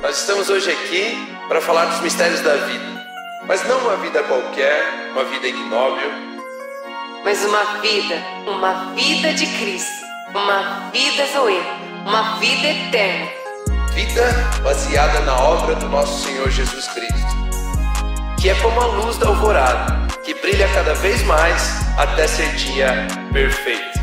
Nós estamos hoje aqui para falar dos mistérios da vida, mas não uma vida qualquer, uma vida ignóbil, mas uma vida de Cristo, uma vida Zoe, uma vida eterna. Vida baseada na obra do nosso Senhor Jesus Cristo, que é como a luz da alvorada, que brilha cada vez mais até ser dia perfeito.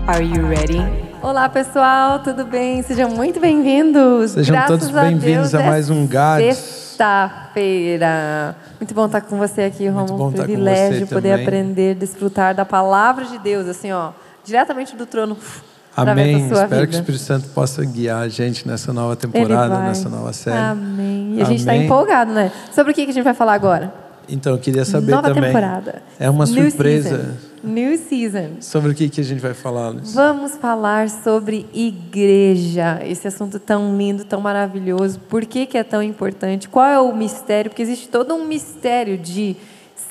Are you ready? Olá pessoal, tudo bem? Sejam muito bem-vindos. Sejam todos bem-vindos a mais um GADS. Sexta-feira. Muito bom estar com você aqui, Romulo. Privilégio poder aprender, desfrutar da palavra de Deus, assim, ó, diretamente do trono. Amém. Da sua Espero vida. que o Espírito Santo possa guiar a gente nessa nova temporada, nessa nova série. Amém. E a gente está empolgado, né? Sobre o que a gente vai falar agora? Então, eu queria saber nova também. Temporada. É uma surpresa. New season. Sobre o que a gente vai falar, Luiz? Vamos falar sobre igreja. Esse assunto tão lindo, tão maravilhoso. Por que é tão importante? Qual é o mistério? Porque existe todo um mistério de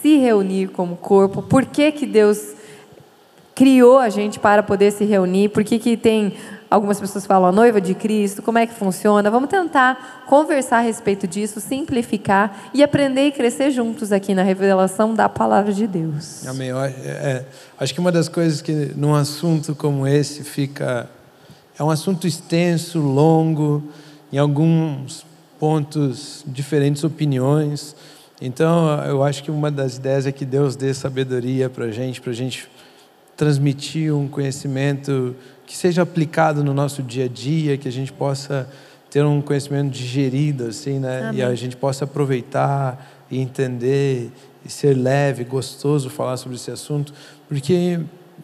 se reunir como corpo. Por que Deus criou a gente para poder se reunir? Por que tem... Algumas pessoas falam a noiva de Cristo, como é que funciona? Vamos tentar conversar a respeito disso, simplificar e aprender e crescer juntos aqui na revelação da palavra de Deus. Amém. Acho que uma das coisas que num assunto como esse é um assunto extenso, longo, em alguns pontos diferentes opiniões. Então eu acho que uma das ideias é que Deus dê sabedoria para a gente transmitir um conhecimento que seja aplicado no nosso dia a dia, que a gente possa ter um conhecimento digerido, assim, né? Amém. E a gente possa aproveitar e entender e ser leve, gostoso falar sobre esse assunto, porque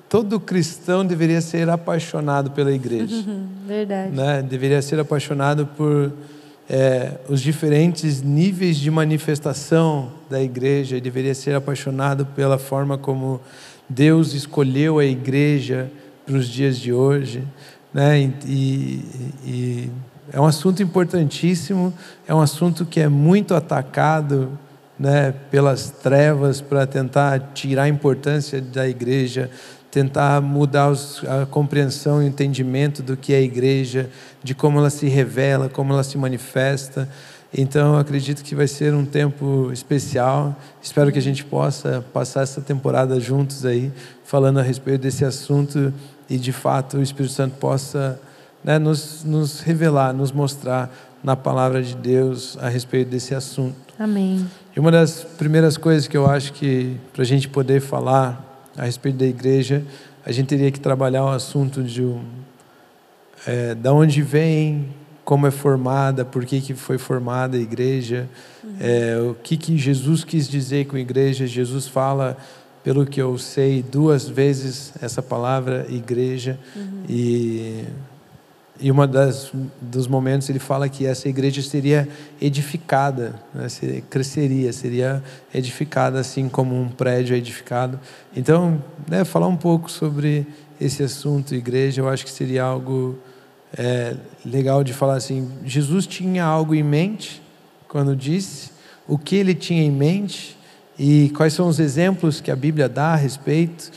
todo cristão deveria ser apaixonado pela igreja. Verdade. Né? Deveria ser apaixonado por os diferentes níveis de manifestação da igreja, e deveria ser apaixonado pela forma como Deus escolheu a igreja para os dias de hoje, né? E é um assunto importantíssimo, é um assunto que é muito atacado, né, pelas trevas para tentar tirar a importância da igreja, tentar mudar a compreensão e o entendimento do que é a igreja, de como ela se revela, como ela se manifesta. Então, eu acredito que vai ser um tempo especial. Espero que a gente possa passar essa temporada juntos aí, falando a respeito desse assunto e, de fato, o Espírito Santo possa, né, nos revelar, nos mostrar na palavra de Deus a respeito desse assunto. Amém. E uma das primeiras coisas que eu acho que, para a gente poder falar a respeito da igreja, a gente teria que trabalhar o assunto de da onde vem, como é formada, por que foi formada a igreja, o que Jesus quis dizer com a igreja. Jesus fala, pelo que eu sei, 2 vezes essa palavra igreja, e uma dos momentos ele fala que essa igreja seria edificada, né? Cresceria, seria edificada assim como um prédio é edificado. Então, né, falar um pouco sobre esse assunto igreja, eu acho que seria algo legal de falar assim. Jesus tinha algo em mente quando disse, o que ele tinha em mente e quais são os exemplos que a Bíblia dá a respeito,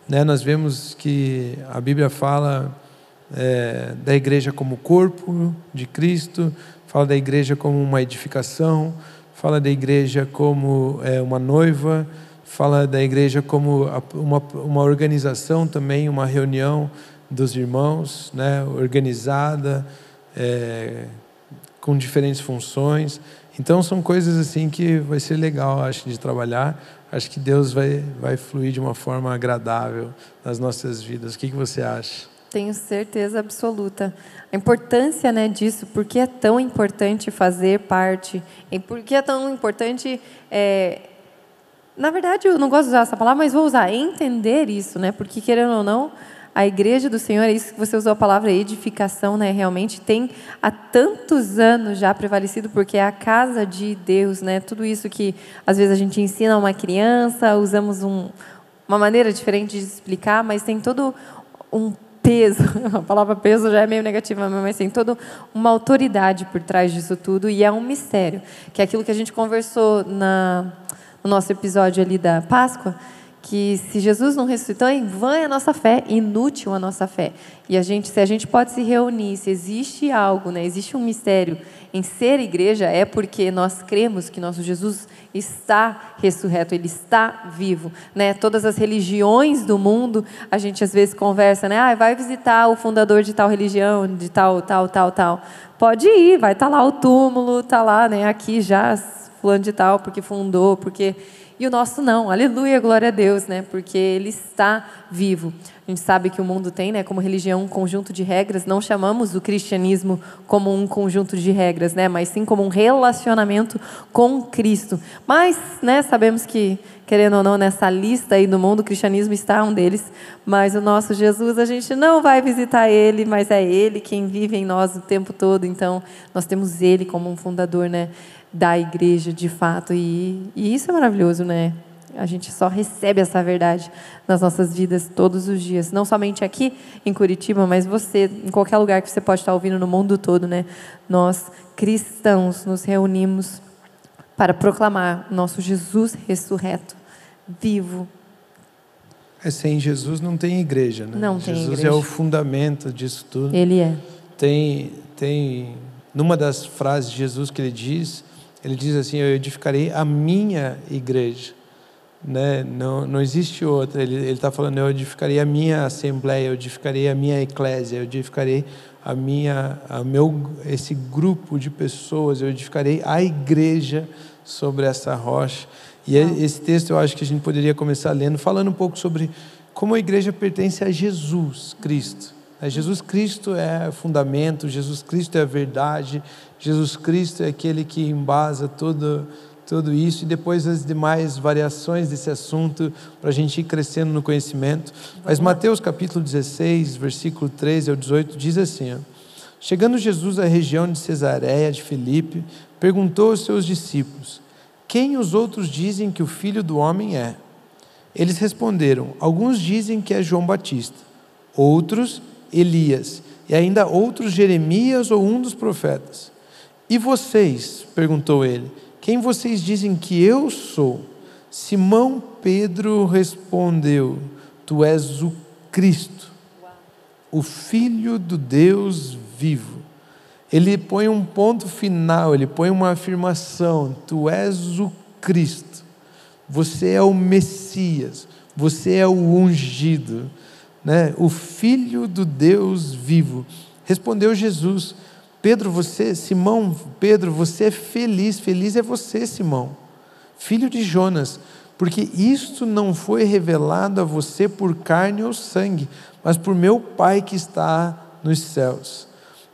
né? Nós vemos que a Bíblia fala da igreja como corpo de Cristo, fala da igreja como uma edificação, fala da igreja como uma noiva, fala da igreja como uma organização também, uma reunião dos irmãos, né, organizada, com diferentes funções. Então são coisas assim que vai ser legal, acho, de trabalhar. Acho que Deus vai fluir de uma forma agradável nas nossas vidas. O que você acha? Tenho certeza absoluta. A importância, né, disso, por que é tão importante fazer parte, e por que é tão importante... Na verdade, eu não gosto de usar essa palavra, mas vou usar, entender isso, né? Porque, querendo ou não, a igreja do Senhor, é isso que você usou a palavra edificação, né? Realmente tem há tantos anos já prevalecido, porque é a casa de Deus, né? Tudo isso que às vezes a gente ensina a uma criança, usamos uma maneira diferente de explicar, mas tem todo um peso, a palavra peso já é meio negativa, mas tem toda uma autoridade por trás disso tudo, e é um mistério, que é aquilo que a gente conversou no nosso episódio ali da Páscoa, que se Jesus não ressuscitou, em vão é a nossa fé, inútil a nossa fé. E se a gente pode se reunir, se existe algo, né, existe um mistério em ser igreja, é porque nós cremos que nosso Jesus está ressurreto, Ele está vivo, né? Todas as religiões do mundo, a gente às vezes conversa, né? Vai visitar o fundador de tal religião, de tal. Pode ir, vai estar lá o túmulo, está lá, né? Aqui já fulano de tal, porque fundou, porque... E o nosso não, aleluia, glória a Deus, né? Porque Ele está vivo. A gente sabe que o mundo tem, né, como religião, um conjunto de regras. Não chamamos o cristianismo como um conjunto de regras, né? Mas sim como um relacionamento com Cristo. Mas, né, sabemos que, querendo ou não, nessa lista aí do mundo, o cristianismo está um deles. Mas o nosso Jesus, a gente não vai visitar Ele, mas é Ele quem vive em nós o tempo todo. Então, nós temos Ele como um fundador, né, da igreja, de fato, e isso é maravilhoso, né? A gente só recebe essa verdade nas nossas vidas todos os dias, não somente aqui em Curitiba, mas você, em qualquer lugar que você pode estar ouvindo no mundo todo, né? Nós, cristãos, nos reunimos para proclamar nosso Jesus ressurreto, vivo. Sem Jesus não tem igreja, né? Não tem Jesus igreja. É o fundamento disso tudo. Ele é. Tem numa das frases de Jesus que ele diz assim: eu edificarei a minha igreja, né? Não existe outra. Ele está falando: eu edificarei a minha assembleia, eu edificarei a minha eclésia, eu edificarei esse grupo de pessoas, eu edificarei a igreja sobre essa rocha. E esse texto eu acho que a gente poderia começar lendo, falando um pouco sobre como a igreja pertence a Jesus Cristo. Jesus Cristo é o fundamento, Jesus Cristo é a verdade, Jesus Cristo é aquele que embasa tudo isso, e depois as demais variações desse assunto, para a gente ir crescendo no conhecimento. Mas Mateus capítulo 16, versículo 13 ao 18, diz assim: chegando Jesus à região de Cesareia de Filipe, perguntou aos seus discípulos: quem os outros dizem que o Filho do Homem é? Eles responderam: alguns dizem que é João Batista, outros Elias, e ainda outros Jeremias ou um dos profetas. E vocês? Perguntou ele. Quem vocês dizem que eu sou? Simão Pedro respondeu: tu és o Cristo, o Filho do Deus vivo. Ele põe um ponto final, ele põe uma afirmação: tu és o Cristo, você é o Messias, você é o ungido, né? O Filho do Deus vivo. Respondeu Jesus: Simão Pedro, você é feliz é você, Simão, filho de Jonas, porque isto não foi revelado a você por carne ou sangue, mas por meu Pai que está nos céus.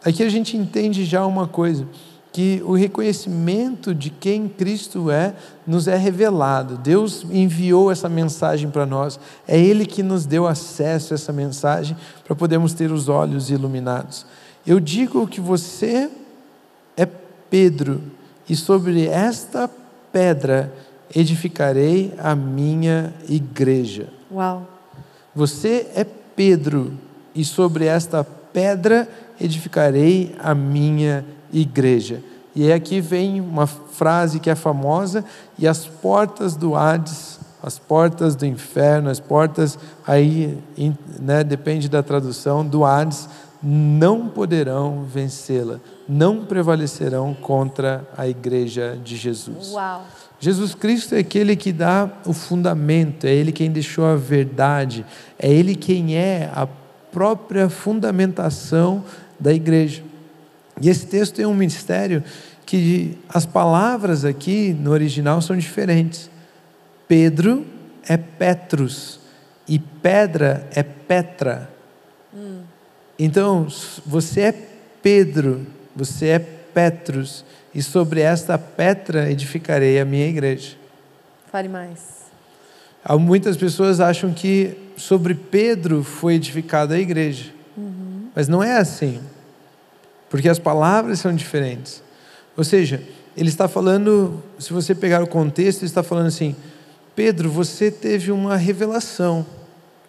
Aqui a gente entende já uma coisa, que o reconhecimento de quem Cristo é, nos é revelado. Deus enviou essa mensagem para nós, é Ele que nos deu acesso a essa mensagem, para podermos ter os olhos iluminados. Eu digo que você é Pedro, e sobre esta pedra edificarei a minha igreja. Uau! Você é Pedro, e sobre esta pedra edificarei a minha igreja. E aqui vem uma frase que é famosa: e as portas do Hades, as portas do inferno, as portas aí, né, depende da tradução, do Hades, não poderão vencê-la, não prevalecerão contra a igreja de Jesus. Uau. Jesus Cristo é aquele que dá o fundamento, é Ele quem deixou a verdade, é Ele quem é a própria fundamentação da igreja. E esse texto tem um mistério, que as palavras aqui no original são diferentes. Pedro é Petrus e pedra é Petra. Então, você é Pedro, você é Petrus, e sobre esta pedra edificarei a minha igreja. Fale mais. Muitas pessoas acham que sobre Pedro foi edificada a igreja, mas não é assim, porque as palavras são diferentes. Ou seja, ele está falando, se você pegar o contexto, ele está falando assim: Pedro, você teve uma revelação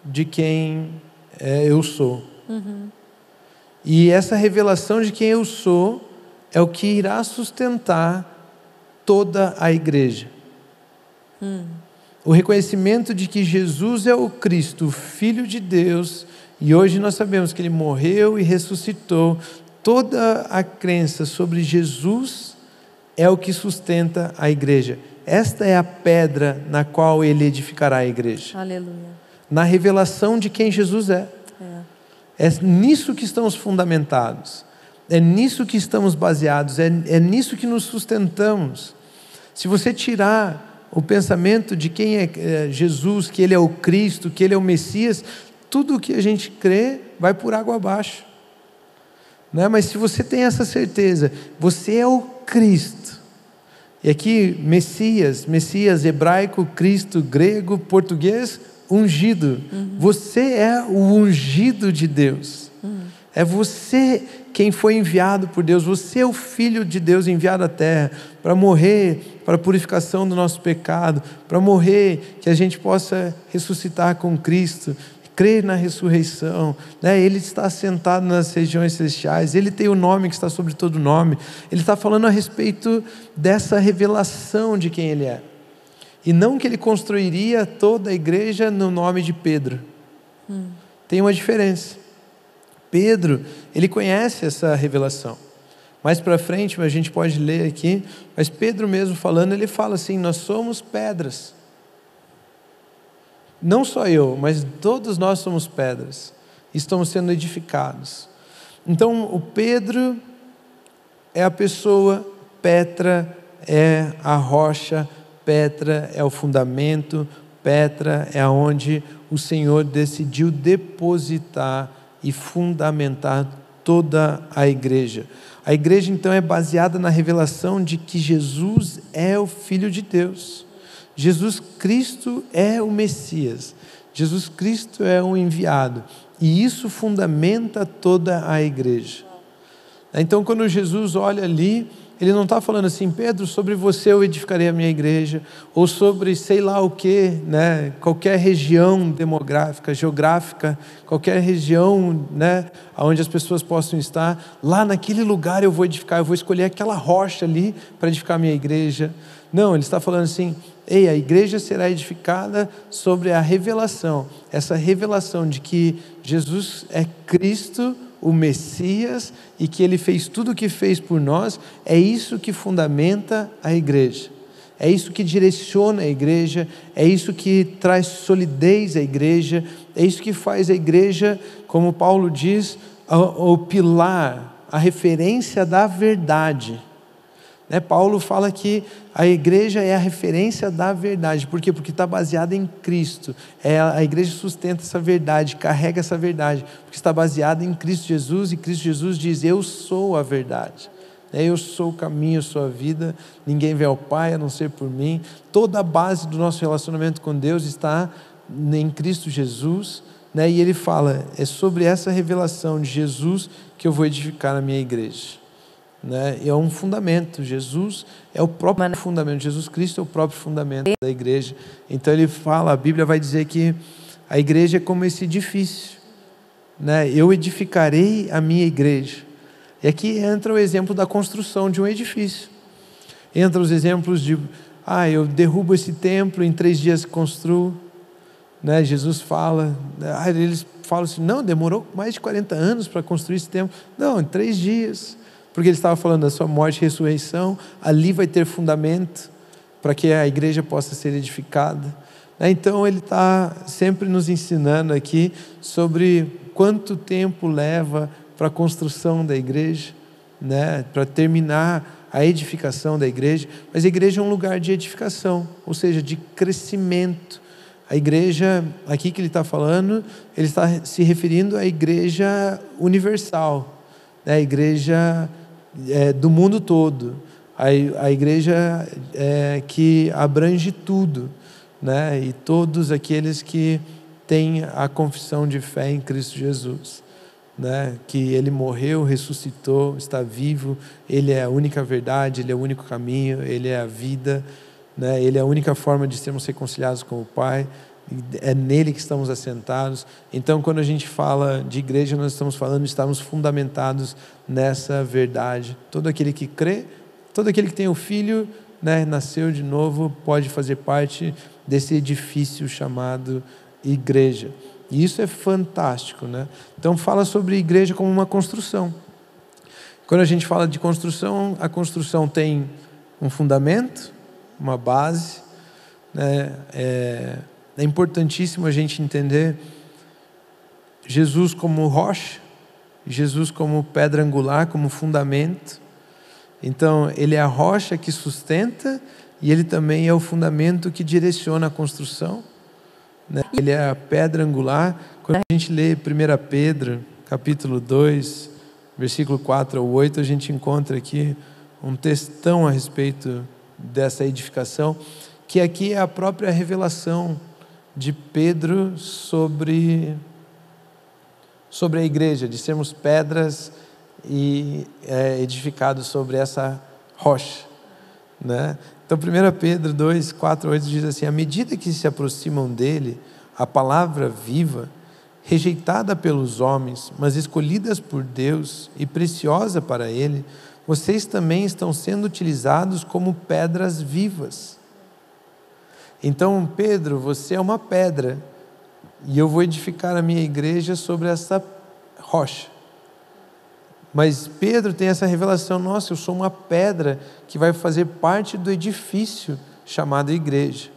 de quem eu sou. E essa revelação de quem eu sou é o que irá sustentar toda a igreja. o reconhecimento de que Jesus é o Cristo, o Filho de Deus, e hoje nós sabemos que Ele morreu e ressuscitou. Toda a crença sobre Jesus é o que sustenta a igreja. Esta é a pedra na qual Ele edificará a igreja. Aleluia. Na revelação de quem Jesus é. É nisso que estamos fundamentados. É nisso que estamos baseados. É nisso que nos sustentamos. Se você tirar o pensamento de quem é Jesus, que Ele é o Cristo, que Ele é o Messias, tudo o que a gente crê vai por água abaixo. Né? Mas se você tem essa certeza, você é o Cristo. E aqui, Messias, hebraico, Cristo, grego, português, ungido. Você é o ungido de Deus. É você quem foi enviado por Deus. Você é o Filho de Deus enviado à terra para morrer para a purificação do nosso pecado, para morrer, que a gente possa ressuscitar com Cristo, crer na ressurreição, né? Ele está sentado nas regiões celestiais, Ele tem o nome que está sobre todo nome. Ele está falando a respeito dessa revelação de quem Ele é, e não que Ele construiria toda a igreja no nome de Pedro. Tem uma diferença. Pedro, ele conhece essa revelação. Mais para frente, a gente pode ler aqui, mas Pedro mesmo falando, ele fala assim: nós somos pedras. Não só eu, mas todos nós somos pedras. Estamos sendo edificados. Então, o Pedro é a pessoa, Petra é a rocha, Petra é o fundamento, Petra é onde o Senhor decidiu depositar e fundamentar toda a igreja. A igreja então é baseada na revelação de que Jesus é o Filho de Deus. Jesus Cristo é o Messias. Jesus Cristo é o enviado. E isso fundamenta toda a igreja. Então, quando Jesus olha ali, Ele não está falando assim: Pedro, sobre você eu edificarei a minha igreja, ou sobre sei lá o que, né? Qualquer região demográfica, geográfica, qualquer região, né? Onde as pessoas possam estar, lá naquele lugar eu vou edificar, eu vou escolher aquela rocha ali para edificar a minha igreja. Não, Ele está falando assim: ei, a igreja será edificada sobre a revelação, essa revelação de que Jesus é Cristo, o Messias, e que Ele fez tudo o que fez por nós. É isso que fundamenta a igreja, é isso que direciona a igreja, é isso que traz solidez à igreja, é isso que faz a igreja, como Paulo diz, o pilar, a referência da verdade. Paulo fala que a igreja é a referência da verdade. Por quê? Porque está baseada em Cristo. A igreja sustenta essa verdade, carrega essa verdade, porque está baseada em Cristo Jesus, e Cristo Jesus diz: eu sou a verdade, eu sou o caminho, eu sou a vida, ninguém vem ao Pai a não ser por mim. Toda a base do nosso relacionamento com Deus está em Cristo Jesus, e Ele fala: é sobre essa revelação de Jesus que eu vou edificar a minha igreja. É um fundamento. Jesus é o próprio fundamento. Jesus Cristo é o próprio fundamento da igreja. Então Ele fala, a Bíblia vai dizer que a igreja é como esse edifício, eu edificarei a minha igreja. E aqui entra o exemplo da construção de um edifício. Entra os exemplos de: eu derrubo esse templo, em 3 dias construo. Jesus fala, eles falam assim: não, demorou mais de 40 anos para construir esse templo. Não, em 3 dias. Porque Ele estava falando da sua morte e ressurreição. Ali vai ter fundamento para que a igreja possa ser edificada. Então Ele está sempre nos ensinando aqui sobre quanto tempo leva para a construção da igreja, para terminar a edificação da igreja. Mas a igreja é um lugar de edificação, ou seja, de crescimento. A igreja, aqui que Ele está falando, Ele está se referindo à igreja universal, a igreja do mundo todo, a igreja que abrange tudo, e todos aqueles que têm a confissão de fé em Cristo Jesus, que Ele morreu, ressuscitou, está vivo, Ele é a única verdade, Ele é o único caminho, Ele é a vida, Ele é a única forma de sermos reconciliados com o Pai. É nele que estamos assentados. Então, quando a gente fala de igreja, nós estamos falando de estarmos fundamentados nessa verdade. Todo aquele que crê, todo aquele que tem o Filho, nasceu de novo, pode fazer parte desse edifício chamado igreja. E isso é fantástico, né? Então fala sobre a igreja como uma construção. Quando a gente fala de construção, a construção tem um fundamento, uma base, né? É importantíssimo a gente entender Jesus como rocha, Jesus como pedra angular, como fundamento. Então, ele é a rocha que sustenta e ele também é o fundamento que direciona a construção, né? Ele é a pedra angular. Quando a gente lê 1 Pedro, capítulo 2, versículo 4 ao 8, a gente encontra aqui um textão a respeito dessa edificação, que aqui é a própria revelação de Pedro sobre a igreja, de sermos pedras e edificados sobre essa rocha, né? Então 1 Pedro 2, 4, 8 diz assim: à medida que se aproximam dele, a palavra viva, rejeitada pelos homens, mas escolhidas por Deus e preciosa para ele, vocês também estão sendo utilizados como pedras vivas. Então, Pedro, você é uma pedra, e eu vou edificar a minha igreja sobre essa rocha. Mas Pedro tem essa revelação: nossa, eu sou uma pedra que vai fazer parte do edifício chamado igreja.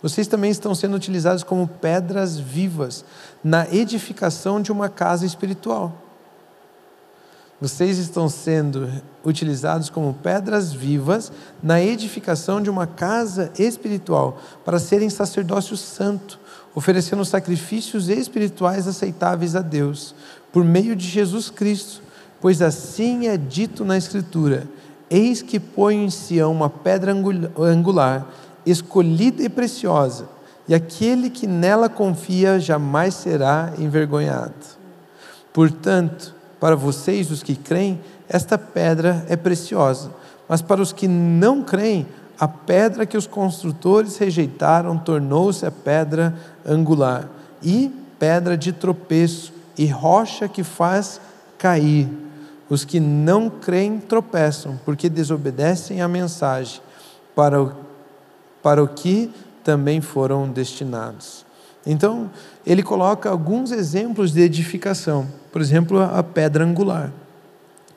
Vocês também estão sendo utilizados como pedras vivas na edificação de uma casa espiritual. Vocês estão sendo utilizados como pedras vivas na edificação de uma casa espiritual, para serem sacerdócio santo, oferecendo sacrifícios espirituais aceitáveis a Deus, por meio de Jesus Cristo. Pois assim é dito na Escritura: eis que ponho em Sião uma pedra angular, escolhida e preciosa, e aquele que nela confia jamais será envergonhado. Portanto, para vocês, os que creem, esta pedra é preciosa, mas para os que não creem, a pedra que os construtores rejeitaram tornou-se a pedra angular, e pedra de tropeço, e rocha que faz cair. Os que não creem tropeçam, porque desobedecem à mensagem, para o que também foram destinados. Então, ele coloca alguns exemplos de edificação. Por exemplo, a pedra angular.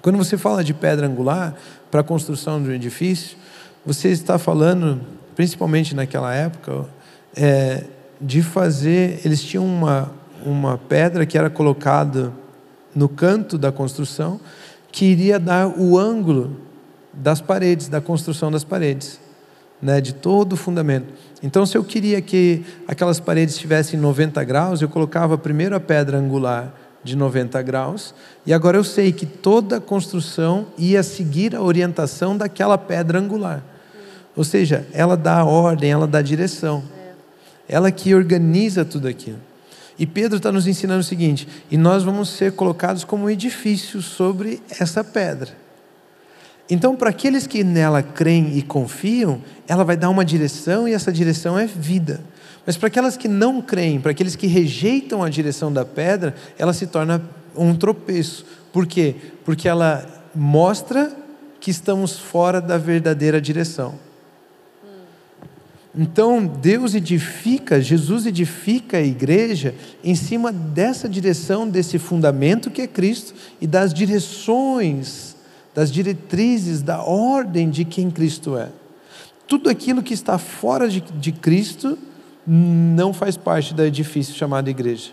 Quando você fala de pedra angular para a construção de um edifício, você está falando, principalmente naquela época, de fazer... Eles tinham uma pedra que era colocada no canto da construção, que iria dar o ângulo das paredes, da construção das paredes, né, de todo o fundamento. Então, se eu queria que aquelas paredes tivessem 90 graus, eu colocava primeiro a pedra angular de 90 graus, e agora eu sei que toda a construção ia seguir a orientação daquela pedra angular. Ou seja, ela dá a ordem, ela dá a direção. Ela que organiza tudo aquilo. E Pedro está nos ensinando o seguinte: e nós vamos ser colocados como um edifício sobre essa pedra. Então, para aqueles que nela creem e confiam, ela vai dar uma direção, e essa direção é vida. Mas para aquelas que não creem, para aqueles que rejeitam a direção da pedra, ela se torna um tropeço. Por quê? Porque ela mostra que estamos fora da verdadeira direção. Então, Deus edifica, Jesus edifica a igreja em cima dessa direção, desse fundamento que é Cristo, e das direções, das diretrizes, da ordem de quem Cristo é. Tudo aquilo que está fora de Cristo não faz parte do edifício chamado igreja.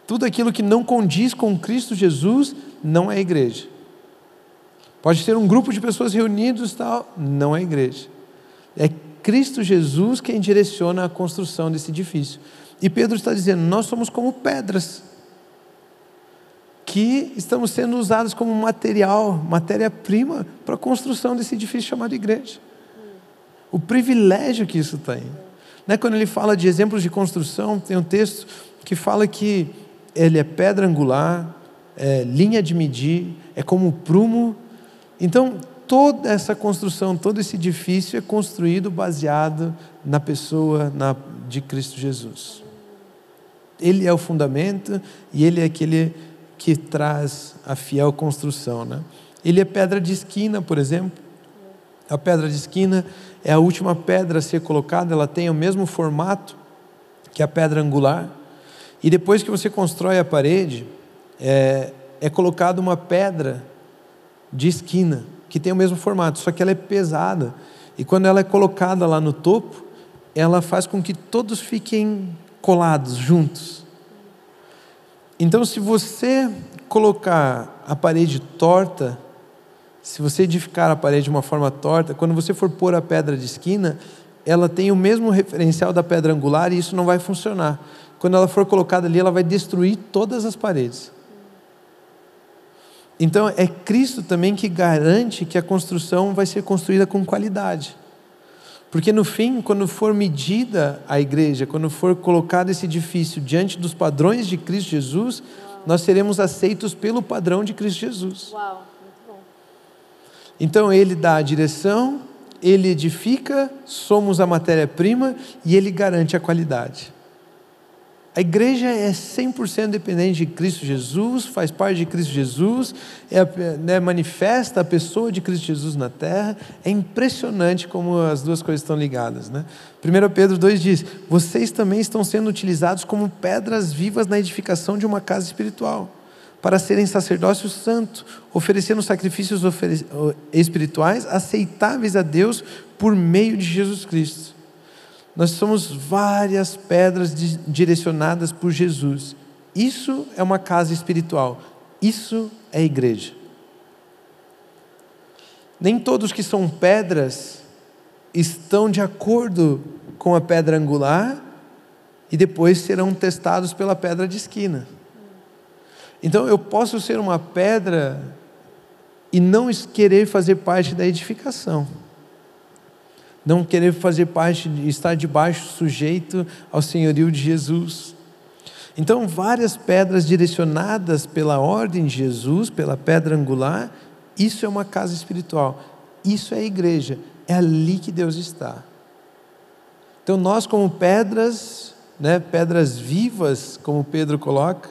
Tudo aquilo que não condiz com Cristo Jesus não é igreja. Pode ser um grupo de pessoas reunidos, tal, não é igreja. É Cristo Jesus quem direciona a construção desse edifício. E Pedro está dizendo: nós somos como pedras, que estamos sendo usados como material, matéria-prima para a construção desse edifício chamado igreja. O privilégio que isso tem. Né? Quando ele fala de exemplos de construção, tem um texto que fala que ele é pedra angular, é linha de medir, é como prumo. Então, toda essa construção, todo esse edifício é construído baseado na pessoa de Cristo Jesus. Ele é o fundamento e ele é aquele que traz a fiel construção, né? Ele é pedra de esquina, por exemplo. A pedra de esquina é a última pedra a ser colocada, ela tem o mesmo formato que a pedra angular. E depois que você constrói a parede, é colocada uma pedra de esquina, que tem o mesmo formato, só que ela é pesada. E quando ela é colocada lá no topo, ela faz com que todos fiquem colados, juntos. Então, se você colocar a parede torta, se você edificar a parede de uma forma torta, quando você for pôr a pedra de esquina, ela tem o mesmo referencial da pedra angular e isso não vai funcionar. Quando ela for colocada ali, ela vai destruir todas as paredes. Então, é Cristo também que garante que a construção vai ser construída com qualidade. Porque no fim, quando for medida a igreja, quando for colocado esse edifício diante dos padrões de Cristo Jesus, nós seremos aceitos pelo padrão de Cristo Jesus. Uau, muito bom. Então Ele dá a direção, Ele edifica, somos a matéria-prima e Ele garante a qualidade. A igreja é 100% dependente de Cristo Jesus, faz parte de Cristo Jesus, manifesta a pessoa de Cristo Jesus na terra. É impressionante como as duas coisas estão ligadas, né? 1 Pedro 2 diz: vocês também estão sendo utilizados como pedras vivas na edificação de uma casa espiritual, para serem sacerdócio santo, oferecendo sacrifícios espirituais aceitáveis a Deus por meio de Jesus Cristo. Nós somos várias pedras direcionadas por Jesus. Isso é uma casa espiritual. Isso é igreja. Nem todos que são pedras estão de acordo com a pedra angular e depois serão testados pela pedra de esquina. Então eu posso ser uma pedra e não querer fazer parte da edificação. Não querer fazer parte, estar debaixo, sujeito ao senhorio de Jesus. Então, várias pedras direcionadas pela ordem de Jesus, pela pedra angular, isso é uma casa espiritual. Isso é a igreja, é ali que Deus está. Então, nós como pedras, pedras vivas, como Pedro coloca,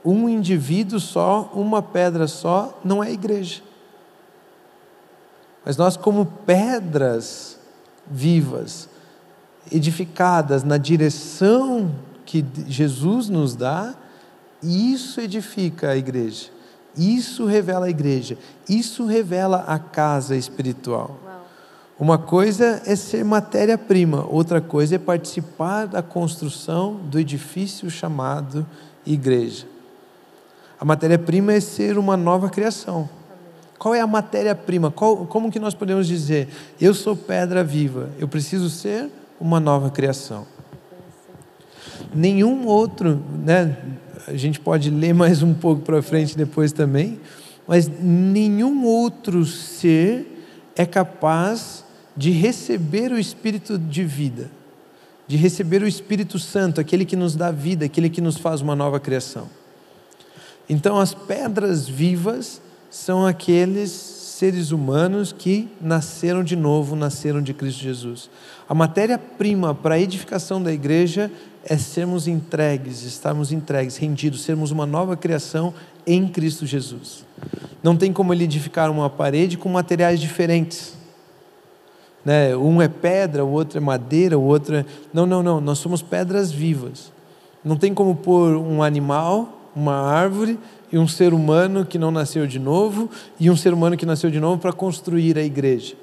um indivíduo só, uma pedra só, não é igreja. Mas nós como pedras vivas, edificadas na direção que Jesus nos dá, isso edifica a igreja, isso revela a igreja, isso revela a casa espiritual. Uma coisa é ser matéria-prima, outra coisa é participar da construção do edifício chamado igreja. A matéria-prima é ser uma nova criação. Qual é a matéria-prima? Como que nós podemos dizer, eu sou pedra viva, eu preciso ser uma nova criação? Nenhum outro, a gente pode ler mais um pouco para frente depois também, mas nenhum outro ser é capaz de receber o Espírito de vida, de receber o Espírito Santo, aquele que nos dá vida, aquele que nos faz uma nova criação. Então as pedras vivas são aqueles seres humanos que nasceram de novo, nasceram de Cristo Jesus. A matéria-prima para a edificação da igreja é sermos entregues, estarmos entregues, rendidos, sermos uma nova criação em Cristo Jesus. Não tem como ele edificar uma parede com materiais diferentes. Um é pedra, o outro é madeira, o outro é... Não, nós somos pedras vivas. Não tem como pôr um animal, uma árvore e um ser humano que não nasceu de novo e um ser humano que nasceu de novo para construir a igreja.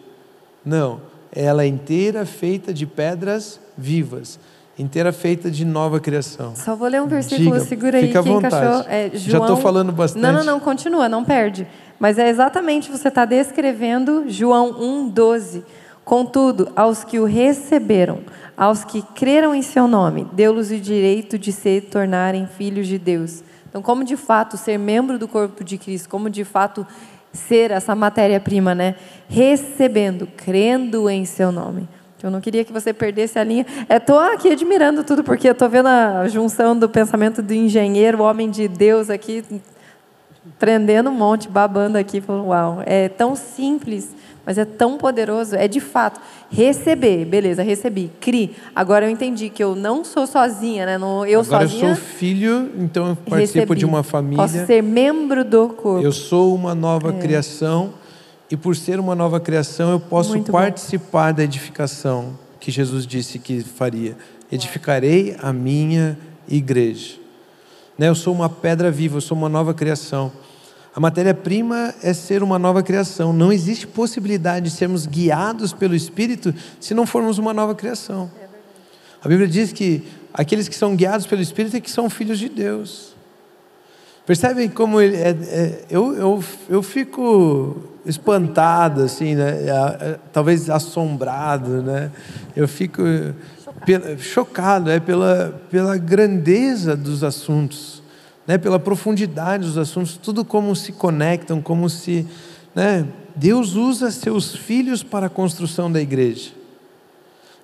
Não, ela é inteira feita de pedras vivas, inteira feita de nova criação. Só vou ler um versículo, segura aí, fica à vontade. Encaixou. Já estou falando bastante. Não, continua, não perde. Mas é exatamente, você está descrevendo João 1,12. Contudo, aos que o receberam, aos que creram em seu nome, deu-lhes o direito de se tornarem filhos de Deus. Então, como de fato ser membro do corpo de Cristo, como de fato ser essa matéria-prima, recebendo, crendo em seu nome. Eu não queria que você perdesse a linha. Estou aqui admirando tudo, porque estou vendo a junção do pensamento do engenheiro, o homem de Deus aqui, prendendo um monte, babando aqui, falando, uau, é tão simples, mas é tão poderoso, é de fato, receber, beleza, recebi, cri, agora eu entendi que eu não sou sozinha, eu agora sozinha... eu sou filho, então eu participo de uma família. Posso ser membro do corpo. Eu sou uma nova criação, e por ser uma nova criação eu posso Muito bom. participar da edificação que Jesus disse que faria. Edificarei a minha igreja. Né? Eu sou uma pedra viva, eu sou uma nova criação. A matéria-prima é ser uma nova criação. Não existe possibilidade de sermos guiados pelo Espírito se não formos uma nova criação. A Bíblia diz que aqueles que são guiados pelo Espírito é que são filhos de Deus. Percebem como ele eu fico espantado, assim, né? Talvez assombrado, né? Eu fico chocado pela grandeza dos assuntos, né? Pela profundidade dos assuntos, tudo como se conectam, como se, né? Deus usa seus filhos para a construção da igreja.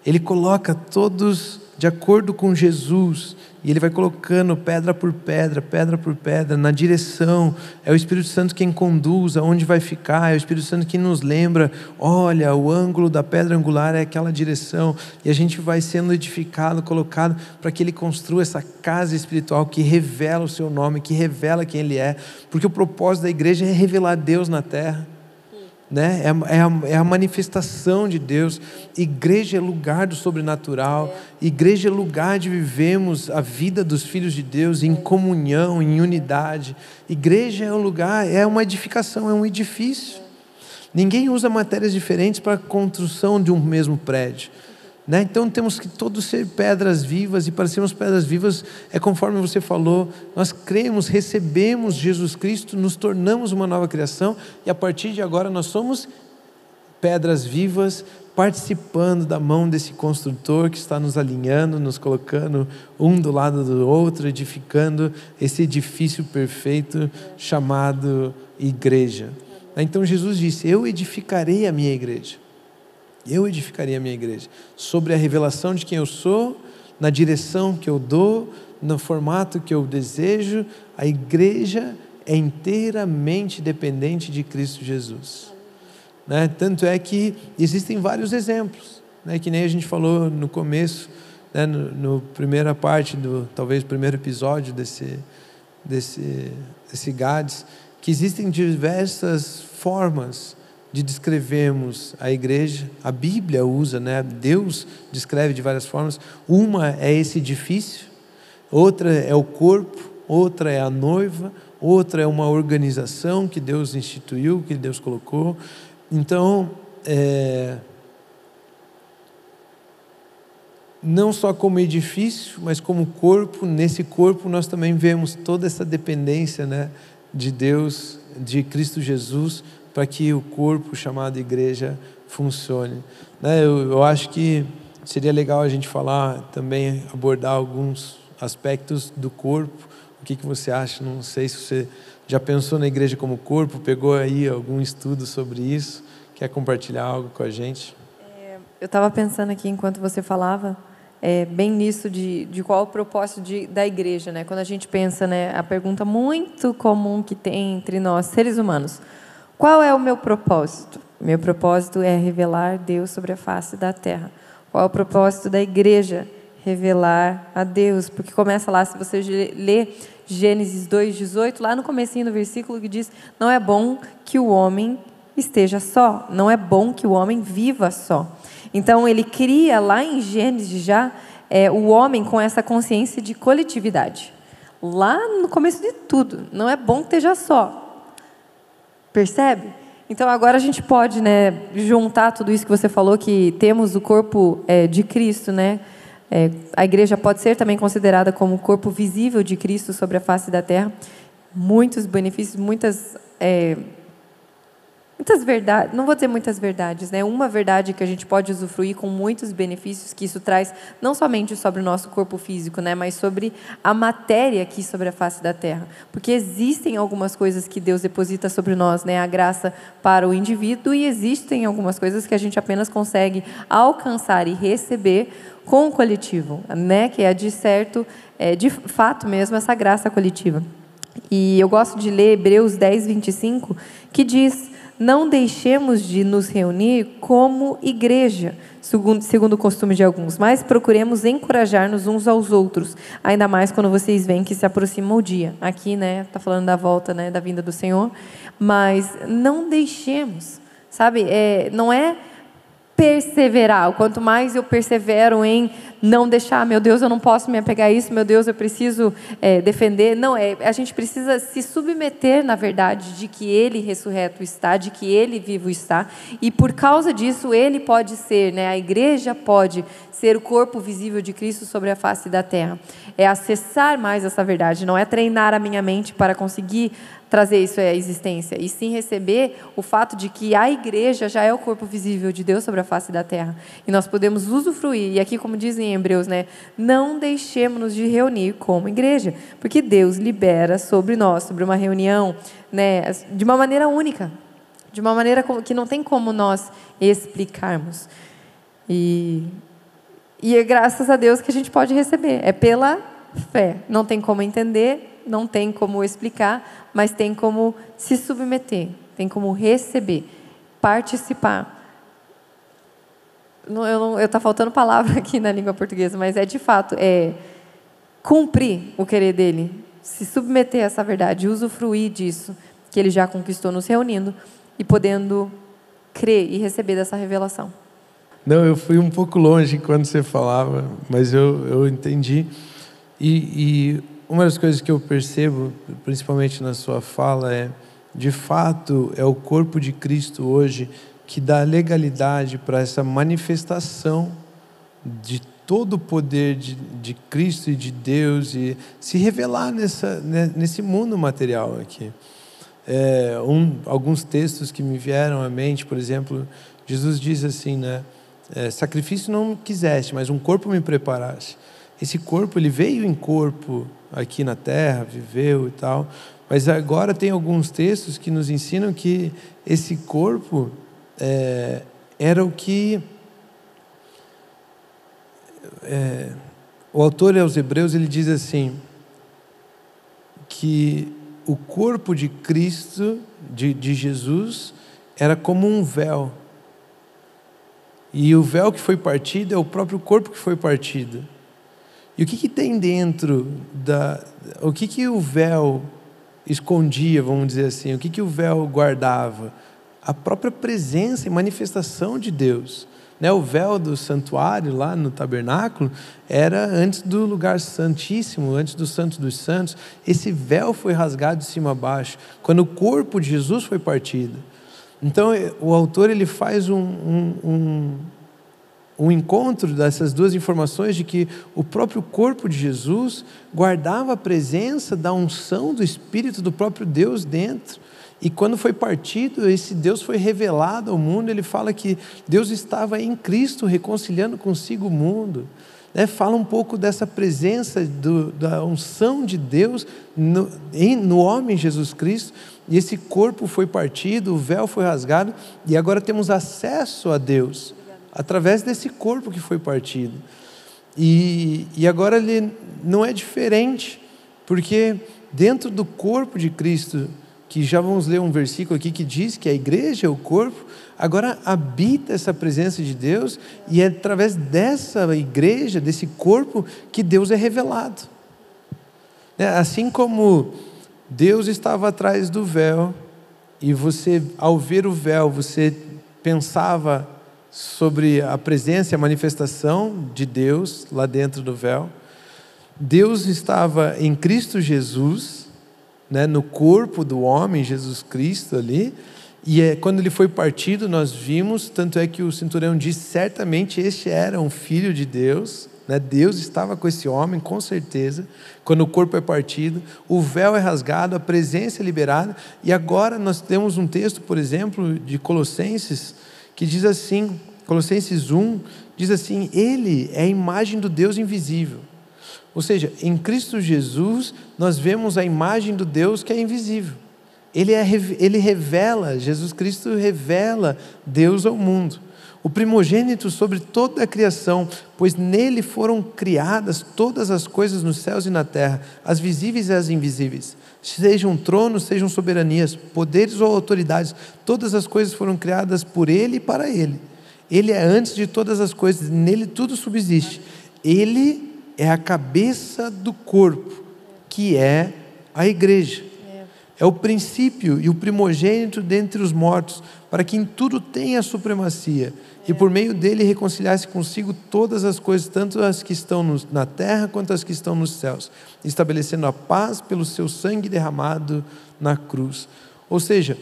Ele coloca todos de acordo com Jesus, e Ele vai colocando pedra por pedra, na direção. É o Espírito Santo quem conduz aonde vai ficar, é o Espírito Santo que nos lembra, olha, o ângulo da pedra angular é aquela direção, e a gente vai sendo edificado, colocado, para que Ele construa essa casa espiritual que revela o seu nome, que revela quem Ele é, porque o propósito da igreja é revelar Deus na terra. Né? É a manifestação de Deus. Igreja é lugar do sobrenatural, igreja é lugar de vivermos a vida dos filhos de Deus em comunhão, em unidade. Igreja é um lugar, é uma edificação, é um edifício. Ninguém usa matérias diferentes para a construção de um mesmo prédio, né? Então temos que todos ser pedras vivas, e para sermos pedras vivas é conforme você falou, nós cremos, recebemos Jesus Cristo, nos tornamos uma nova criação, e a partir de agora nós somos pedras vivas, participando da mão desse construtor que está nos alinhando, nos colocando um do lado do outro, edificando esse edifício perfeito chamado igreja. Então Jesus disse: eu edificarei a minha igreja. Eu edificarei a minha igreja sobre a revelação de quem eu sou, na direção que eu dou, no formato que eu desejo. A igreja é inteiramente dependente de Cristo Jesus, né? Tanto é que existem vários exemplos, né? Que nem a gente falou no começo, né? no primeira parte talvez primeiro episódio desse Gades, que existem diversas formas de descrevermos a igreja. A Bíblia usa, né? Deus descreve de várias formas. Uma é esse edifício, outra é o corpo, outra é a noiva, outra é uma organização que Deus instituiu, que Deus colocou. Então, não só como edifício, mas como corpo. Nesse corpo nós também vemos toda essa dependência, né, de Deus, de Cristo Jesus, para que o corpo chamado igreja funcione, né? Eu acho que seria legal a gente falar também, abordar alguns aspectos do corpo. O que você acha? Não sei se você já pensou na igreja como corpo, pegou aí algum estudo sobre isso, quer compartilhar algo com a gente? Eu estava pensando aqui enquanto você falava, bem nisso de qual é o propósito da igreja, né? Quando a gente pensa, né, a pergunta muito comum que tem entre nós, seres humanos: qual é o meu propósito? Meu propósito é revelar Deus sobre a face da terra. Qual é o propósito da igreja? Revelar a Deus. Porque começa lá, se você ler Gênesis 2:18, lá no comecinho do versículo, que diz: não é bom que o homem esteja só, não é bom que o homem viva só. Então ele cria lá em Gênesis já o homem com essa consciência de coletividade. Lá no começo de tudo, não é bom que esteja só. Percebe? Então agora a gente pode, né, juntar tudo isso que você falou, que temos o corpo de Cristo, né? A igreja pode ser também considerada como o corpo visível de Cristo sobre a face da terra. Muitos benefícios, muitas verdades, não vou dizer muitas verdades, né? Uma verdade que a gente pode usufruir com muitos benefícios que isso traz, não somente sobre o nosso corpo físico, né? Mas sobre a matéria aqui sobre a face da terra. Porque existem algumas coisas que Deus deposita sobre nós, né? A graça para o indivíduo, e existem algumas coisas que a gente apenas consegue alcançar e receber com o coletivo, né? Que é de fato mesmo, essa graça coletiva. E eu gosto de ler Hebreus 10:25, que diz: não deixemos de nos reunir como igreja, segundo o costume de alguns, mas procuremos encorajar-nos uns aos outros, ainda mais quando vocês veem que se aproxima o dia. Aqui, né, está falando da volta, né, da vinda do Senhor, mas não deixemos sabe? Não é perseverar. Quanto mais eu persevero em não deixar, meu Deus, eu não posso me apegar a isso, meu Deus, eu preciso defender. Não, a gente precisa se submeter, na verdade, de que Ele ressurreto está, de que Ele vivo está, e por causa disso Ele pode ser, a igreja pode ser o corpo visível de Cristo sobre a face da terra. É acessar mais essa verdade, não é treinar a minha mente para conseguir trazer isso à existência, e sim receber o fato de que a igreja já é o corpo visível de Deus sobre a face da terra, e nós podemos usufruir, e aqui como dizem em Hebreus, não deixemos-nos de reunir como igreja, porque Deus libera sobre nós, sobre uma reunião, de uma maneira única, de uma maneira que não tem como nós explicarmos, e é graças a Deus que a gente pode receber, é pela fé, não tem como entender, não tem como explicar, mas tem como se submeter, tem como receber, participar. Tá faltando palavra aqui na língua portuguesa, mas de fato, cumprir o querer dele, se submeter a essa verdade, usufruir disso, que ele já conquistou nos reunindo, e podendo crer e receber dessa revelação. Não, eu fui um pouco longe quando você falava, mas eu entendi. E uma das coisas que eu percebo, principalmente na sua fala, de fato, é o corpo de Cristo hoje que dá legalidade para essa manifestação de todo o poder de Cristo e de Deus e se revelar nesse mundo material aqui. Alguns textos que me vieram à mente, por exemplo, Jesus diz assim, sacrifício não quiseste, mas um corpo me preparaste. Esse corpo, ele veio em corpo aqui na terra, viveu e tal, mas agora tem alguns textos que nos ensinam que esse corpo era o que o autor aos Hebreus, ele diz assim, que o corpo de Cristo, de Jesus, era como um véu, e o véu que foi partido é o próprio corpo que foi partido. E o que tem dentro o que o véu escondia, vamos dizer assim, o que o véu guardava? A própria presença e manifestação de Deus. O véu do santuário lá no tabernáculo era antes do lugar santíssimo, antes do Santo dos Santos. Esse véu foi rasgado de cima a baixo, quando o corpo de Jesus foi partido. Então o autor ele faz um encontro dessas duas informações de que o próprio corpo de Jesus guardava a presença da unção do Espírito do próprio Deus dentro. E quando foi partido, esse Deus foi revelado ao mundo. Ele fala que Deus estava em Cristo reconciliando consigo o mundo. Fala um pouco dessa presença da unção de Deus no homem Jesus Cristo. E esse corpo foi partido, o véu foi rasgado, e agora temos acesso a Deus através desse corpo que foi partido. E agora ele não é diferente, porque dentro do corpo de Cristo, que já vamos ler um versículo aqui que diz que a igreja é o corpo, agora habita essa presença de Deus, e é através dessa igreja, desse corpo, que Deus é revelado. Assim como Deus estava atrás do véu, e você, ao ver o véu, você pensava sobre a presença e a manifestação de Deus lá dentro do véu. Deus estava em Cristo Jesus, no corpo do homem, Jesus Cristo ali, e quando ele foi partido, nós vimos, tanto é que o centurião diz, certamente este era um filho de Deus, Deus estava com esse homem, com certeza. Quando o corpo é partido, o véu é rasgado, a presença é liberada, e agora nós temos um texto, por exemplo, de Colossenses, que diz assim, Colossenses 1, diz assim, ele é a imagem do Deus invisível. Ou seja, em Cristo Jesus, nós vemos a imagem do Deus que é invisível. Ele revela, Jesus Cristo revela Deus ao mundo. O primogênito sobre toda a criação, pois nele foram criadas todas as coisas nos céus e na terra, as visíveis e as invisíveis. Sejam tronos, sejam soberanias, poderes ou autoridades, todas as coisas foram criadas por ele e para ele. Ele é antes de todas as coisas, nele tudo subsiste. Ele é a cabeça do corpo, que é a igreja. é o princípio e o primogênito dentre os mortos, para que em tudo tenha supremacia, e por meio dele reconciliasse consigo todas as coisas, tanto as que estão na terra quanto as que estão nos céus, estabelecendo a paz pelo seu sangue derramado na cruz. Ou seja,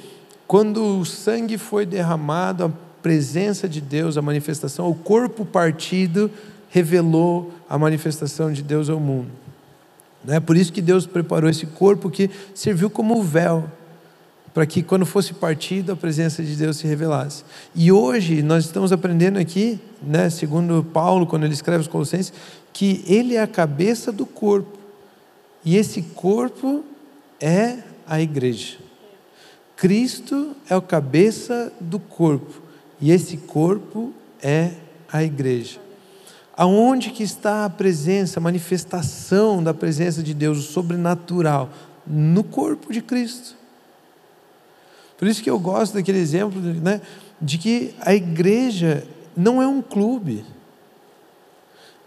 quando o sangue foi derramado, a presença de Deus, a manifestação, o corpo partido revelou a manifestação de Deus ao mundo. Por isso que Deus preparou esse corpo que serviu como véu, para que quando fosse partido a presença de Deus se revelasse. E hoje nós estamos aprendendo aqui, segundo Paulo, quando ele escreve os Colossenses, que ele é a cabeça do corpo, e esse corpo é a igreja. Cristo é o cabeça do corpo, e esse corpo é a igreja. Aonde que está a presença, a manifestação da presença de Deus, o sobrenatural? No corpo de Cristo. Por isso que eu gosto daquele exemplo, de que a igreja não é um clube.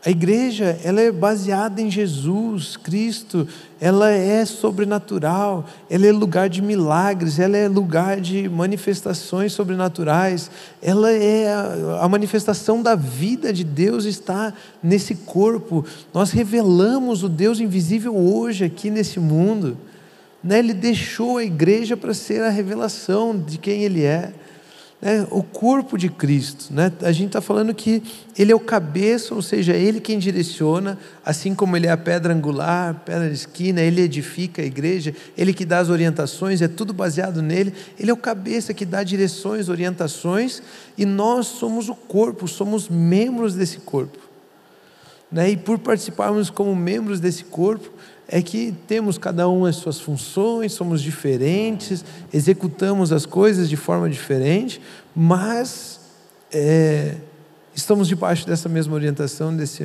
A igreja, ela é baseada em Jesus Cristo, ela é sobrenatural, ela é lugar de milagres, ela é lugar de manifestações sobrenaturais, ela é a manifestação da vida de Deus está nesse corpo. Nós revelamos o Deus invisível hoje aqui nesse mundo. Ele deixou a igreja para ser a revelação de quem Ele é. O corpo de Cristo, a gente está falando que Ele é o cabeça, ou seja, Ele quem direciona, assim como Ele é a pedra angular, pedra de esquina, Ele edifica a igreja, Ele que dá as orientações, é tudo baseado nele. Ele é o cabeça que dá direções, orientações, e nós somos o corpo, somos membros desse corpo, e por participarmos como membros desse corpo, é que temos cada um as suas funções, somos diferentes, executamos as coisas de forma diferente, mas estamos debaixo dessa mesma orientação, desse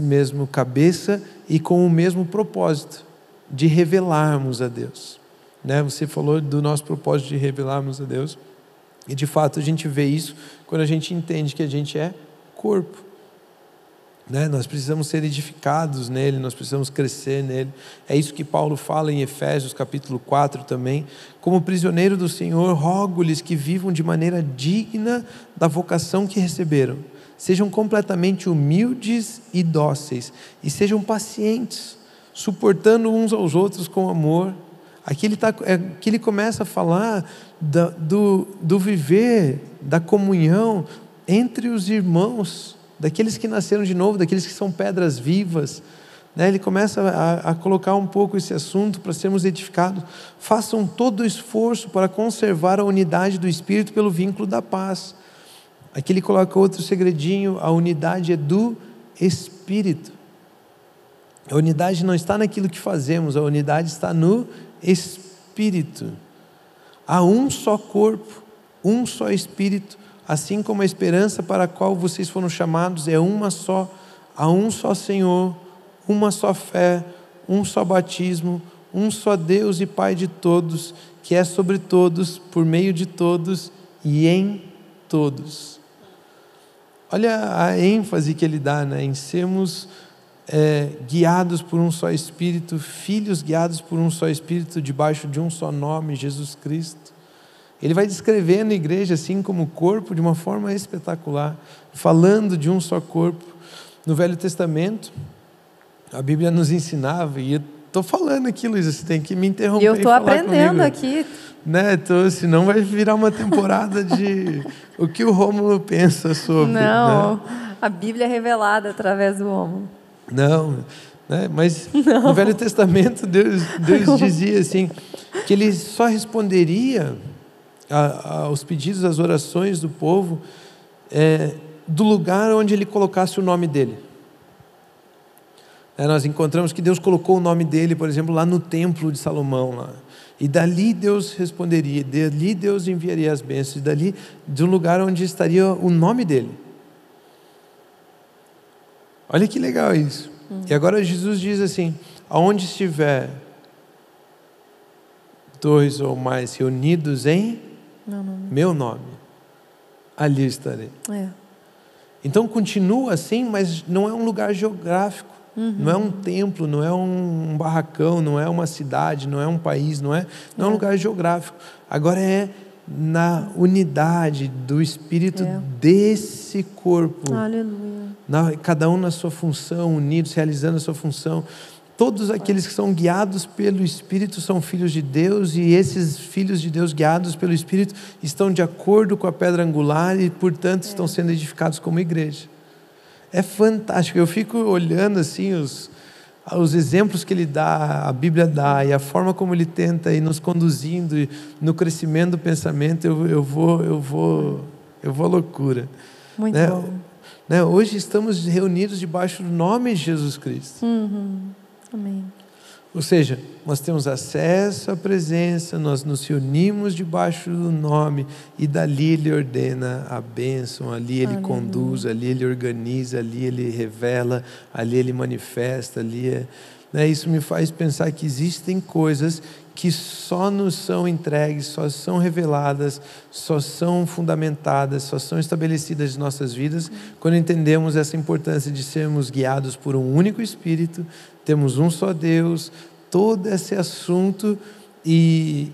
mesmo cabeça e com o mesmo propósito de revelarmos a Deus. Você falou do nosso propósito de revelarmos a Deus, e de fato a gente vê isso quando a gente entende que a gente é corpo. Nós precisamos ser edificados nele, nós precisamos crescer nele. É isso que Paulo fala em Efésios capítulo 4 também. Como prisioneiro do Senhor, rogo-lhes que vivam de maneira digna da vocação que receberam. Sejam completamente humildes e dóceis, e sejam pacientes, suportando uns aos outros com amor. Aqui ele começa a falar do viver, da comunhão entre os irmãos, daqueles que nasceram de novo, daqueles que são pedras vivas. Ele começa a colocar um pouco esse assunto para sermos edificados. Façam todo o esforço para conservar a unidade do Espírito pelo vínculo da paz. Aqui ele coloca outro segredinho: a unidade é do Espírito. A unidade não está naquilo que fazemos, a unidade está no Espírito. Há um só corpo, um só Espírito, assim como a esperança para a qual vocês foram chamados é uma só. Há um só Senhor, uma só fé, um só batismo, um só Deus e Pai de todos, que é sobre todos, por meio de todos e em todos. Olha a ênfase que ele dá, em sermos guiados por um só Espírito, filhos guiados por um só Espírito, debaixo de um só nome, Jesus Cristo. Ele vai descrevendo a igreja assim como corpo de uma forma espetacular, falando de um só corpo. No Velho Testamento, a Bíblia nos ensinava, e eu estou falando aqui, Luísa, você tem que me interromper. E eu estou aprendendo aqui. Então, senão vai virar uma temporada de o que o Rômulo pensa sobre. Não, a Bíblia é revelada através do Rômulo. Não, mas no Velho Testamento Deus dizia assim, que Ele só responderia aos pedidos, às orações do povo, do lugar onde Ele colocasse o nome dEle. Nós encontramos que Deus colocou o nome dEle, por exemplo, lá no templo de Salomão, lá. E dali Deus responderia, dali Deus enviaria as bênçãos, dali de um lugar onde estaria o nome dEle. Olha que legal isso. E agora Jesus diz assim: aonde estiver dois ou mais reunidos em meu nome, ali estarei. Então continua assim, mas não é um lugar geográfico, Não é um templo, não é um barracão, não é uma cidade, não é um país, não é um lugar geográfico. Agora é na unidade do Espírito desse corpo. Aleluia. Cada um na sua função, unidos, realizando a sua função. Todos aqueles que são guiados pelo Espírito são filhos de Deus, e esses filhos de Deus guiados pelo Espírito estão de acordo com a pedra angular e, portanto, estão sendo edificados como igreja. É fantástico. Eu fico olhando assim os exemplos que ele dá, a Bíblia dá, e a forma como ele tenta ir nos conduzindo no crescimento do pensamento. Eu vou à loucura. Muito bom. Hoje estamos reunidos debaixo do nome de Jesus Cristo. Amém. Ou seja, nós temos acesso à presença, nós nos reunimos debaixo do nome, e dali Ele ordena a bênção, ali Ele conduz, ali Ele organiza, ali Ele revela, ali Ele manifesta, Isso me faz pensar que existem coisas que só nos são entregues, só são reveladas, só são fundamentadas, só são estabelecidas em nossas vidas, quando entendemos essa importância de sermos guiados por um único Espírito, temos um só Deus, todo esse assunto, e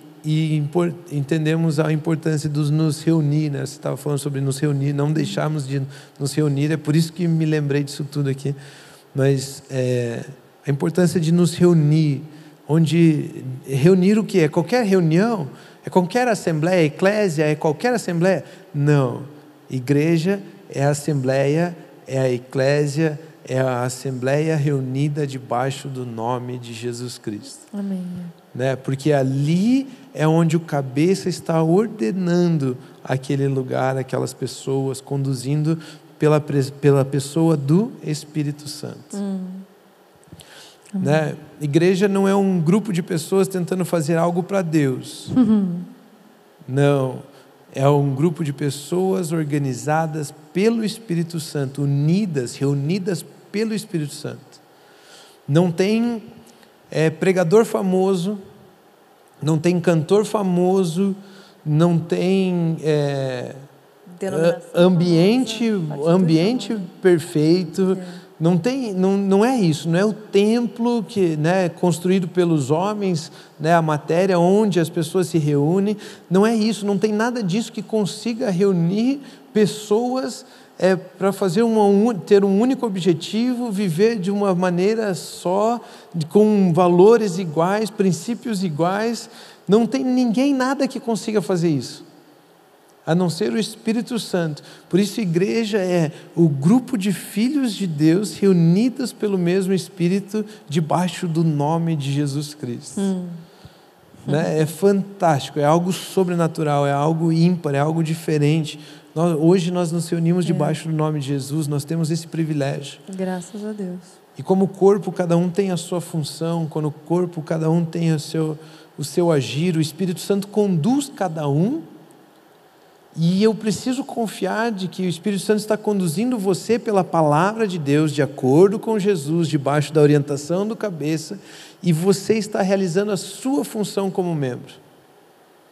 entendemos a importância de nos reunir, Você estava falando sobre nos reunir, não deixarmos de nos reunir, é por isso que me lembrei disso tudo aqui, mas a importância de nos reunir, onde reunir o que é? Qualquer reunião? É qualquer assembleia? Eclésia é qualquer assembleia? Não. Igreja é a assembleia, é a eclésia, é a assembleia reunida debaixo do nome de Jesus Cristo. Amém. Porque ali é onde o cabeça está ordenando aquele lugar, aquelas pessoas, conduzindo pela pessoa do Espírito Santo. Igreja não é um grupo de pessoas tentando fazer algo para Deus. Não, é um grupo de pessoas organizadas pelo Espírito Santo, unidas, reunidas pelo Espírito Santo. Não tem pregador famoso, não tem cantor famoso, não tem ambiente perfeito. Não é isso, não é o templo que, construído pelos homens, a matéria onde as pessoas se reúnem, não é isso, não tem nada disso que consiga reunir pessoas para fazer ter um único objetivo, viver de uma maneira só, com valores iguais, princípios iguais. Não tem nada que consiga fazer isso, a não ser o Espírito Santo. Por isso a igreja é o grupo de filhos de Deus reunidos pelo mesmo Espírito debaixo do nome de Jesus Cristo. É fantástico, é algo sobrenatural, é algo ímpar, é algo diferente. Hoje nós nos reunimos debaixo do nome de Jesus, nós temos esse privilégio. Graças a Deus. E como corpo, cada um tem a sua função, quando o corpo, cada um tem o seu agir, o Espírito Santo conduz cada um. E eu preciso confiar de que o Espírito Santo está conduzindo você pela palavra de Deus, de acordo com Jesus, debaixo da orientação do cabeça, e você está realizando a sua função como membro.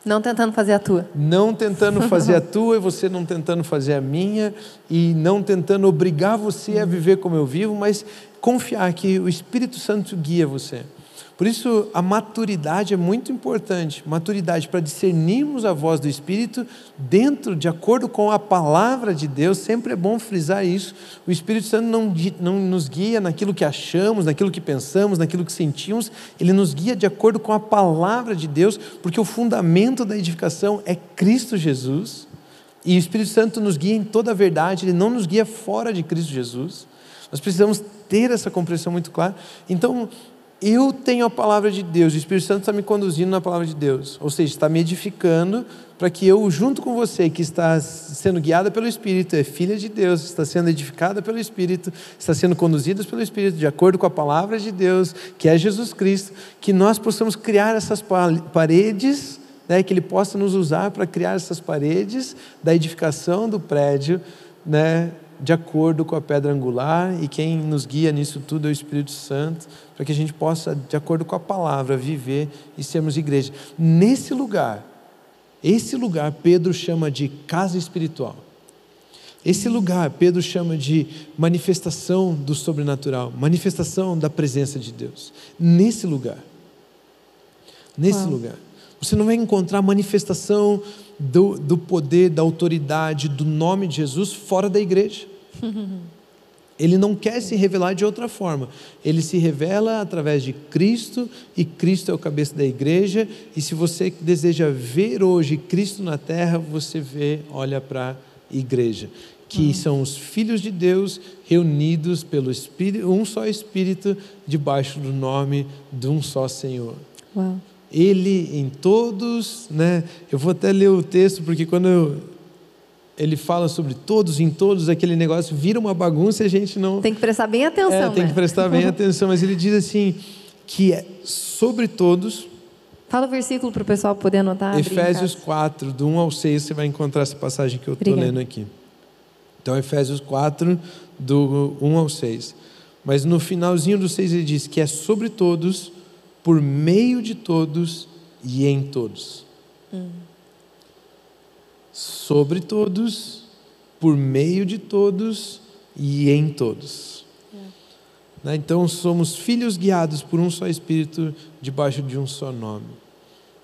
Não tentando fazer a tua. Não tentando fazer a tua, e você não tentando fazer a minha, e não tentando obrigar você a viver como eu vivo, mas confiar que o Espírito Santo guia você. Por isso, a maturidade é muito importante. Maturidade para discernirmos a voz do Espírito de acordo com a palavra de Deus. Sempre é bom frisar isso. O Espírito Santo não nos guia naquilo que achamos, naquilo que pensamos, naquilo que sentimos. Ele nos guia de acordo com a palavra de Deus, porque o fundamento da edificação é Cristo Jesus. E o Espírito Santo nos guia em toda a verdade. Ele não nos guia fora de Cristo Jesus. Nós precisamos ter essa compreensão muito clara. Então, eu tenho a palavra de Deus, o Espírito Santo está me conduzindo na palavra de Deus, ou seja, está me edificando para que eu, junto com você, que está sendo guiada pelo Espírito, é filha de Deus, está sendo edificada pelo Espírito, está sendo conduzida pelo Espírito, de acordo com a palavra de Deus, que é Jesus Cristo, que nós possamos criar essas paredes, que Ele possa nos usar para criar essas paredes da edificação do prédio, de acordo com a pedra angular, e quem nos guia nisso tudo é o Espírito Santo, para que a gente possa, de acordo com a palavra, viver e sermos igreja. Esse lugar Pedro chama de casa espiritual. Esse lugar, Pedro chama de manifestação do sobrenatural, manifestação da presença de Deus. Nesse lugar, você não vai encontrar manifestação do poder, da autoridade, do nome de Jesus fora da igreja. Ele não quer se revelar de outra forma. Ele se revela através de Cristo, e Cristo é o cabeça da igreja. E se você deseja ver hoje Cristo na terra, você olha para a igreja, que são os filhos de Deus reunidos pelo Espírito, um só Espírito, debaixo do nome de um só Senhor. Uau. Ele em todos, né? Eu vou até ler o texto, porque quando ele fala sobre todos, em todos, aquele negócio vira uma bagunça e a gente não... Tem que prestar bem atenção, tem que prestar bem atenção, mas ele diz assim, que é sobre todos... Fala o versículo para o pessoal poder anotar. Efésios 4, do 1 ao 6, você vai encontrar essa passagem que eu estou lendo aqui. Então, Efésios 4, do 1 ao 6. Mas no finalzinho do 6 ele diz que é sobre todos, por meio de todos e em todos. Sobre todos, por meio de todos e em todos. Então somos filhos guiados por um só Espírito, debaixo de um só nome.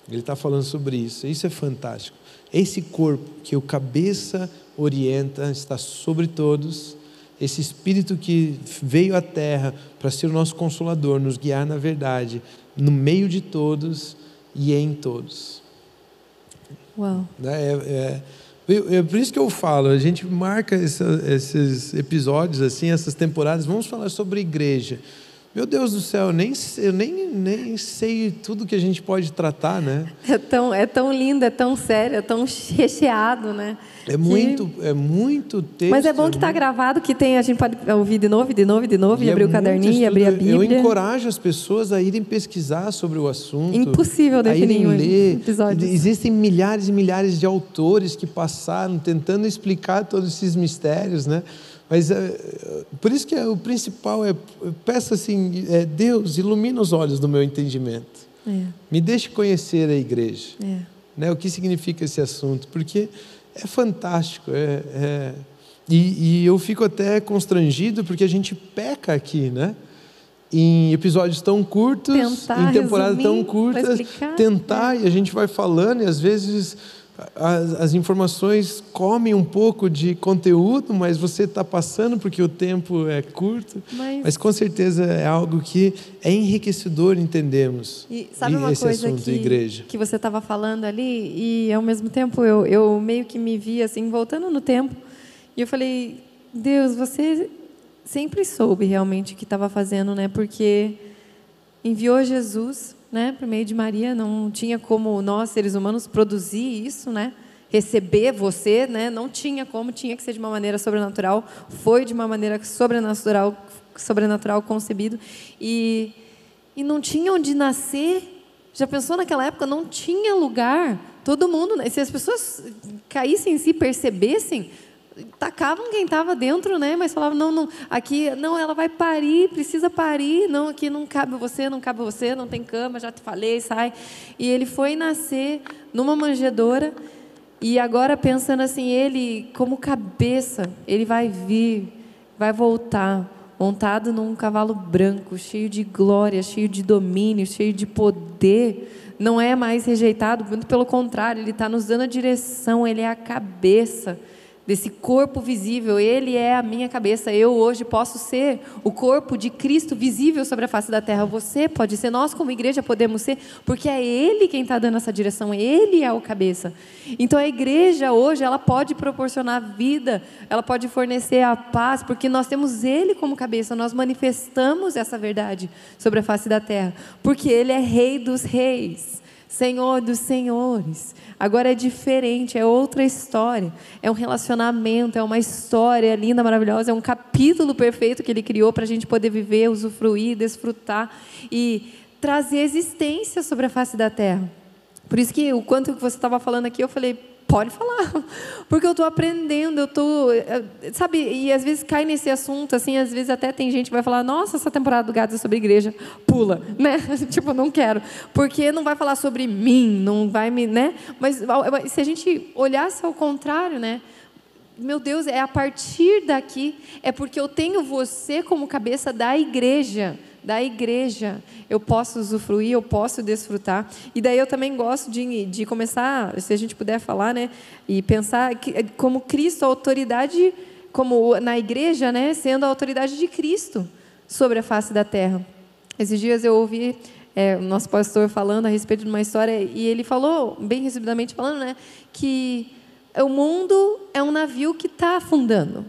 Ele está falando sobre isso. Isso é fantástico. Esse corpo que o cabeça orienta está sobre todos. Esse Espírito que veio à terra para ser o nosso consolador, nos guiar na verdade, no meio de todos e em todos. Uau. É por isso que eu falo, a gente marca esses episódios, assim, essas temporadas, vamos falar sobre igreja. Meu Deus do céu, eu nem sei tudo que a gente pode tratar, né? É tão lindo, é tão sério, é tão recheado, né? É muito texto. Mas é bom que está gravado, que a gente pode ouvir de novo, e abrir o caderninho, e abrir a Bíblia. Eu encorajo as pessoas a irem pesquisar sobre o assunto. Impossível definir um episódio. Existem milhares e milhares de autores que passaram tentando explicar todos esses mistérios, né? Mas por isso que o principal eu peço assim, Deus, ilumina os olhos do meu entendimento. Me deixe conhecer a igreja. Né? O que significa esse assunto? Porque é fantástico. E eu fico até constrangido porque a gente peca aqui, né? Em episódios tão curtos, em temporadas tão curtas, e a gente vai falando e às vezes as informações comem um pouco de conteúdo, mas você está passando porque o tempo é curto, mas com certeza é algo que é enriquecedor, entendemos. E sabe uma coisa que você estava falando ali, e ao mesmo tempo eu meio que me vi assim, voltando no tempo, e eu falei, Deus, você sempre soube realmente o que estava fazendo, né? Porque enviou Jesus, né, por meio de Maria, não tinha como nós, seres humanos, produzir isso, né? Receber você, né? Não tinha como, tinha que ser de uma maneira sobrenatural, foi de uma maneira sobrenatural concebido, e não tinha onde nascer. Já pensou naquela época? Não tinha lugar, todo mundo, né? Se as pessoas caíssem em si, percebessem, tacavam quem estava dentro, né? Mas falavam, não, aqui, não, ela vai parir, precisa parir, não, aqui não cabe você, não tem cama, já te falei, sai. E ele foi nascer numa manjedoura, e agora pensando assim, ele como cabeça, ele vai vir, vai voltar, montado num cavalo branco, cheio de glória, cheio de domínio, cheio de poder, não é mais rejeitado, muito pelo contrário, ele está nos dando a direção, ele é a cabeça desse corpo visível, ele é a minha cabeça. Eu hoje posso ser o corpo de Cristo visível sobre a face da terra. Você pode ser, nós como igreja podemos ser, porque é Ele quem está dando essa direção, Ele é o cabeça. Então a igreja hoje, ela pode proporcionar vida, ela pode fornecer a paz, porque nós temos Ele como cabeça, nós manifestamos essa verdade sobre a face da terra, porque Ele é Rei dos reis, Senhor dos senhores. Agora é diferente, é outra história, é um relacionamento, é uma história linda, maravilhosa, é um capítulo perfeito que Ele criou para a gente poder viver, usufruir, desfrutar e trazer existência sobre a face da terra. Por isso que o quanto que você estava falando aqui, eu falei, pode falar, porque eu estou aprendendo, sabe, e às vezes cai nesse assunto, assim, às vezes até tem gente que vai falar, nossa, essa temporada do Gads é sobre igreja, pula, né, tipo, não quero, porque não vai falar sobre mim, não vai me, né, mas se a gente olhasse ao contrário, né, meu Deus, é a partir daqui, é porque eu tenho você como cabeça da igreja, eu posso usufruir, eu posso desfrutar. E daí eu também gosto de começar, se a gente puder falar, né, e pensar como Cristo, a autoridade, como na igreja, né, sendo a autoridade de Cristo sobre a face da terra. Esses dias eu ouvi o nosso pastor falando a respeito de uma história, e ele falou, bem resumidamente falando, né, que o mundo é um navio que está afundando.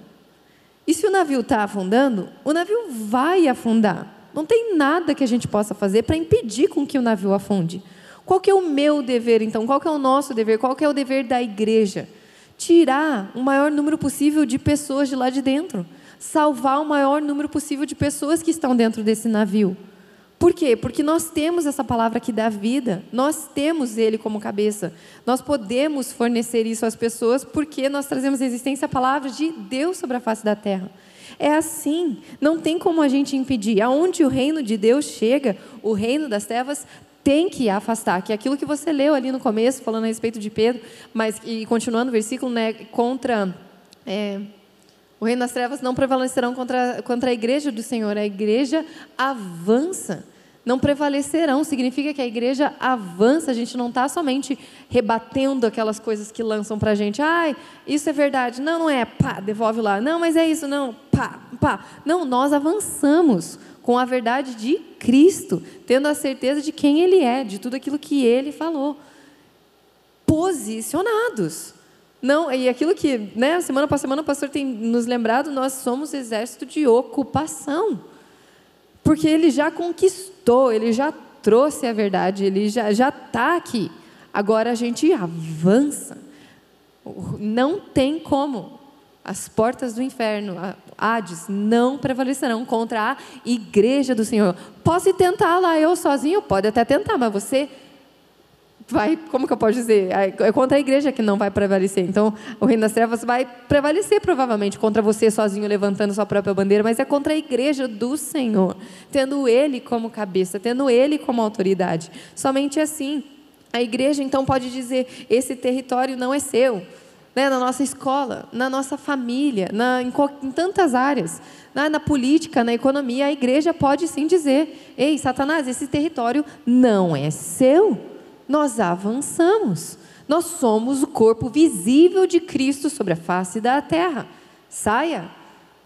E se o navio está afundando, o navio vai afundar. Não tem nada que a gente possa fazer para impedir com que o navio afunde. Qual que é o meu dever, então? Qual que é o nosso dever? Qual que é o dever da igreja? Tirar o maior número possível de pessoas de lá de dentro. Salvar o maior número possível de pessoas que estão dentro desse navio. Por quê? Porque nós temos essa palavra que dá vida, nós temos Ele como cabeça, nós podemos fornecer isso às pessoas porque nós trazemos à existência a palavra de Deus sobre a face da terra. É assim, não tem como a gente impedir. Aonde o reino de Deus chega, o reino das trevas tem que afastar, que é aquilo que você leu ali no começo, falando a respeito de Pedro, mas, e continuando o versículo, né, o reino das trevas não prevalecerão contra a igreja do Senhor. A igreja avança. Não prevalecerão, significa que a igreja avança. A gente não está somente rebatendo aquelas coisas que lançam para a gente. Isso é verdade. Não, não é. Pá, devolve lá. Não, mas é isso. Não, pá, pá. Não, nós avançamos com a verdade de Cristo, tendo a certeza de quem Ele é, de tudo aquilo que Ele falou. Posicionados. Não, e aquilo que, né, semana após semana o pastor tem nos lembrado, nós somos exército de ocupação. Porque Ele já conquistou, Ele já trouxe a verdade, Ele já está aqui. Agora a gente avança. Não tem como. As portas do inferno, Hades, não prevalecerão contra a igreja do Senhor. Posso tentar lá eu sozinho? Pode até tentar, mas você vai, como que eu posso dizer? É contra a igreja que não vai prevalecer. Então, o reino das trevas vai prevalecer provavelmente contra você sozinho, levantando sua própria bandeira, mas é contra a igreja do Senhor, tendo Ele como cabeça, tendo Ele como autoridade. Somente assim, a igreja então pode dizer, esse território não é seu, né? Na nossa escola, na nossa família, em tantas áreas, na política, na economia, a igreja pode sim dizer, ei, Satanás, esse território não é seu. Nós avançamos. Nós somos o corpo visível de Cristo sobre a face da terra. Saia.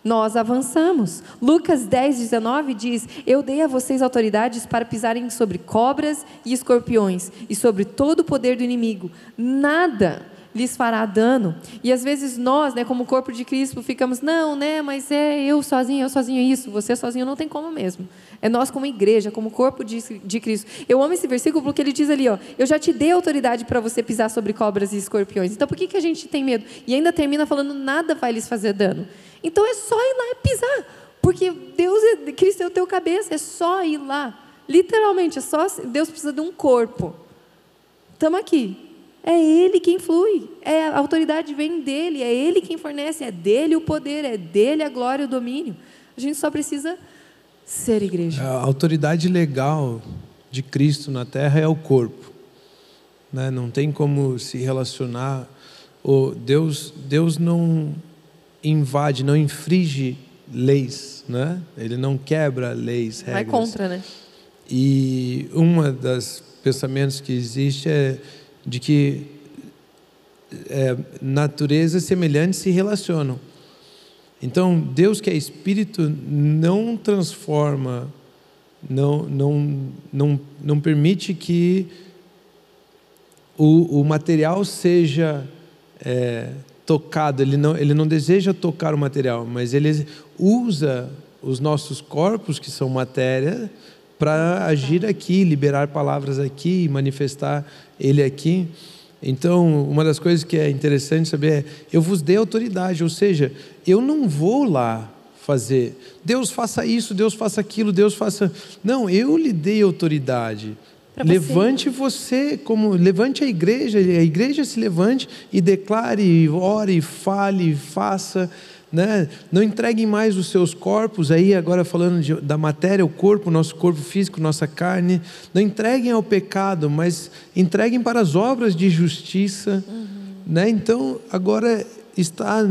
Nós avançamos. Lucas 10:19 diz, eu dei a vocês autoridades para pisarem sobre cobras e escorpiões e sobre todo o poder do inimigo. Nada lhes fará dano. E às vezes nós, né, como corpo de Cristo, ficamos, não, né, mas eu sozinho isso, você sozinho não tem como mesmo. É nós como igreja, como corpo de Cristo. Eu amo esse versículo porque ele diz ali, eu já te dei autoridade para você pisar sobre cobras e escorpiões. Então por que a gente tem medo? E ainda termina falando, nada vai lhes fazer dano. Então é só ir lá e pisar, porque Cristo é o teu cabeça, é só ir lá. Literalmente, é só, Deus precisa de um corpo. Estamos aqui. É Ele quem flui, a autoridade vem dEle, é Ele quem fornece, é dEle o poder, é dEle a glória e o domínio. A gente só precisa ser igreja. A autoridade legal de Cristo na terra é o corpo, né? Não tem como se relacionar. Deus não invade, não infringe leis, né? Ele não quebra leis, regras. Vai contra, né? E uma das pensamentos que existe é de que naturezas semelhantes se relacionam. Então, Deus que é Espírito não transforma, não permite que o material seja tocado. Ele não deseja tocar o material, mas Ele usa os nossos corpos, que são matéria, para agir aqui, liberar palavras aqui, manifestar Ele aqui. Então, uma das coisas que é interessante saber é, eu vos dei autoridade, ou seja, eu não vou lá fazer, Deus faça isso, Deus faça aquilo, Deus faça... Não, eu lhe dei autoridade. Levante levante a igreja se levante e declare, ore, fale, faça... Né? Não entreguem mais os seus corpos, aí agora falando da matéria, o corpo, nosso corpo físico, nossa carne, não entreguem ao pecado, mas entreguem para as obras de justiça, né? Então agora está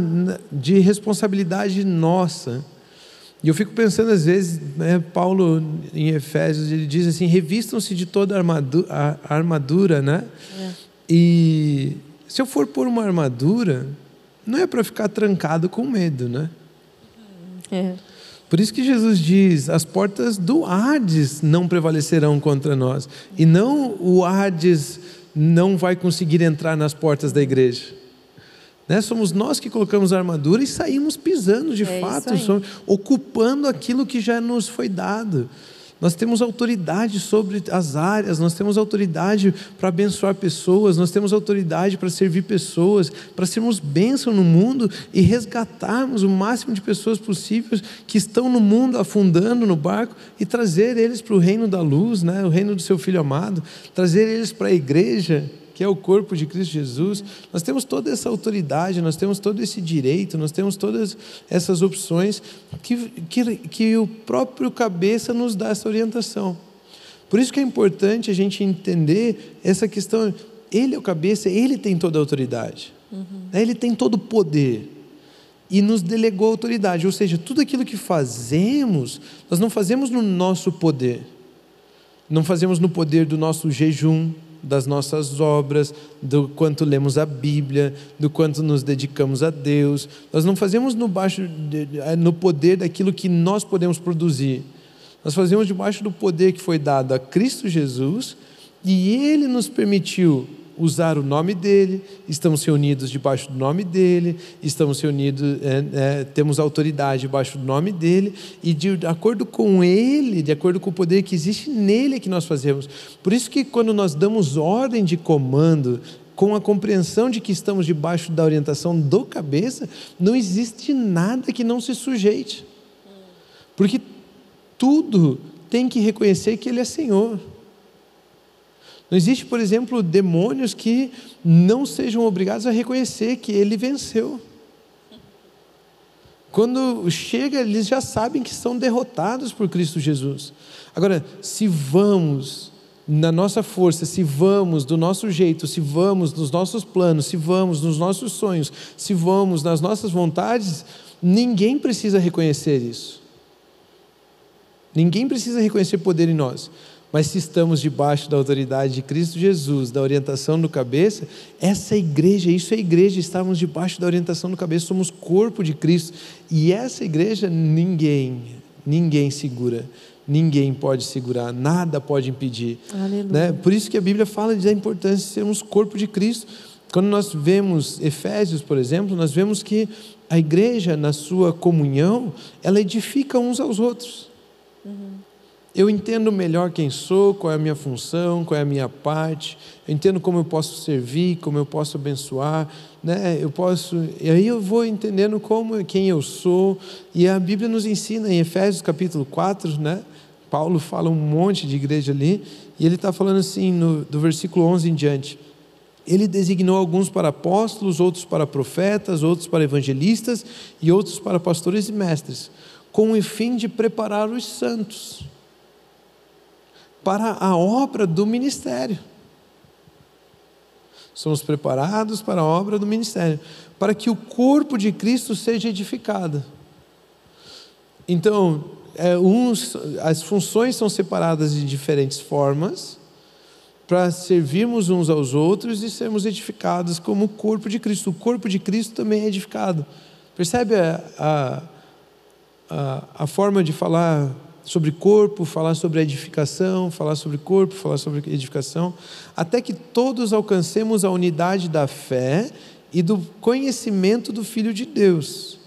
de responsabilidade nossa. E eu fico pensando às vezes, né, Paulo em Efésios, ele diz assim, revistam-se de toda a armadura, né? E se eu for pôr uma armadura, não é para ficar trancado com medo, né? Por isso que Jesus diz, as portas do Hades não prevalecerão contra nós. E não o Hades não vai conseguir entrar nas portas da igreja. Né? Somos nós que colocamos a armadura e saímos pisando de fato, ocupando aquilo que já nos foi dado. Nós temos autoridade sobre as áreas, nós temos autoridade para abençoar pessoas, nós temos autoridade para servir pessoas, para sermos bênção no mundo e resgatarmos o máximo de pessoas possíveis que estão no mundo afundando no barco e trazer eles para o reino da luz, né? O reino do seu Filho amado, trazer eles para a igreja, que é o corpo de Cristo Jesus. Nós temos toda essa autoridade, nós temos todo esse direito, nós temos todas essas opções que o próprio cabeça nos dá essa orientação. Por isso que é importante a gente entender essa questão. Ele é o cabeça, ele tem toda a autoridade. Ele tem todo o poder. E nos delegou a autoridade. Ou seja, tudo aquilo que fazemos, nós não fazemos no nosso poder. Não fazemos no poder do nosso jejum, das nossas obras, do quanto lemos a Bíblia, do quanto nos dedicamos a Deus. Nós não fazemos no poder daquilo que nós podemos produzir. Nós fazemos debaixo do poder que foi dado a Cristo Jesus, e Ele nos permitiu usar o nome dEle, estamos reunidos debaixo do nome dEle, estamos reunidos, temos autoridade debaixo do nome dEle, e de acordo com Ele, de acordo com o poder que existe nele é que nós fazemos. Por isso que quando nós damos ordem de comando, com a compreensão de que estamos debaixo da orientação do cabeça, não existe nada que não se sujeite. Porque tudo tem que reconhecer que Ele é Senhor. Não existe, por exemplo, demônios que não sejam obrigados a reconhecer que Ele venceu. Quando chega, eles já sabem que são derrotados por Cristo Jesus. Agora, se vamos na nossa força, se vamos do nosso jeito, se vamos nos nossos planos, se vamos nos nossos sonhos, se vamos nas nossas vontades, ninguém precisa reconhecer isso. Ninguém precisa reconhecer poder em nós. Mas se estamos debaixo da autoridade de Cristo Jesus, da orientação do cabeça, essa igreja, isso é igreja, estamos debaixo da orientação do cabeça, somos corpo de Cristo, e essa igreja ninguém segura, ninguém pode segurar, nada pode impedir, né? Por isso que a Bíblia fala da importância de sermos corpo de Cristo. Quando nós vemos Efésios, por exemplo, nós vemos que a igreja, na sua comunhão, ela edifica uns aos outros. Eu entendo melhor quem sou, qual é a minha função, qual é a minha parte, eu entendo como eu posso servir, como eu posso abençoar, né? E aí eu vou entendendo quem eu sou, e a Bíblia nos ensina em Efésios capítulo 4, né? Paulo fala um monte de igreja ali, e ele está falando assim, do versículo 11 em diante: Ele designou alguns para apóstolos, outros para profetas, outros para evangelistas, e outros para pastores e mestres, com o fim de preparar os santos para a obra do ministério. Somos preparados para a obra do ministério, para que o corpo de Cristo seja edificado. Então, as funções são separadas de diferentes formas, para servirmos uns aos outros e sermos edificados como o corpo de Cristo. O corpo de Cristo também é edificado. Percebe a forma de falar sobre corpo, falar sobre edificação, falar sobre corpo, falar sobre edificação, até que todos alcancemos a unidade da fé e do conhecimento do Filho de Deus,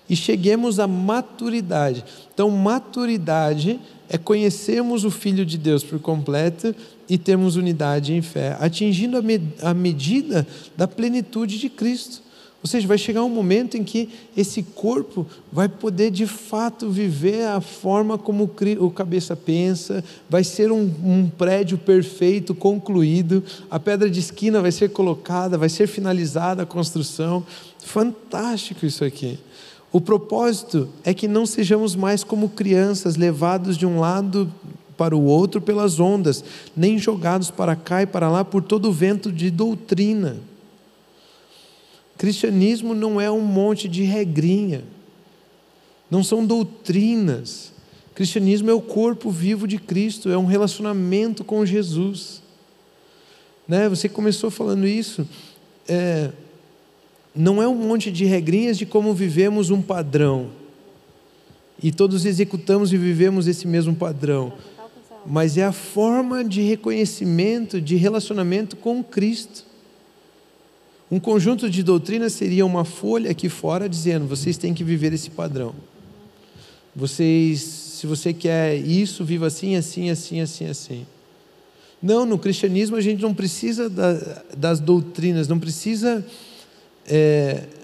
e cheguemos à maturidade. Então, maturidade é conhecermos o Filho de Deus por completo e termos unidade em fé, atingindo a medida da plenitude de Cristo. Ou seja, vai chegar um momento em que esse corpo vai poder de fato viver a forma como o cabeça pensa, vai ser um prédio perfeito, concluído, a pedra de esquina vai ser colocada, vai ser finalizada a construção. Fantástico isso aqui. O propósito é que não sejamos mais como crianças, levados de um lado para o outro pelas ondas, nem jogados para cá e para lá por todo o vento de doutrina. Cristianismo não é um monte de regrinha, não são doutrinas. Cristianismo é o corpo vivo de Cristo, é um relacionamento com Jesus. Né? Você começou falando isso, não é um monte de regrinhas de como vivemos um padrão, e todos executamos e vivemos esse mesmo padrão, mas é a forma de reconhecimento, de relacionamento com Cristo. Um conjunto de doutrinas seria uma folha aqui fora dizendo: vocês têm que viver esse padrão. Se você quer isso, viva assim, assim, assim, assim, assim. Não, no cristianismo a gente não precisa das doutrinas, não precisa...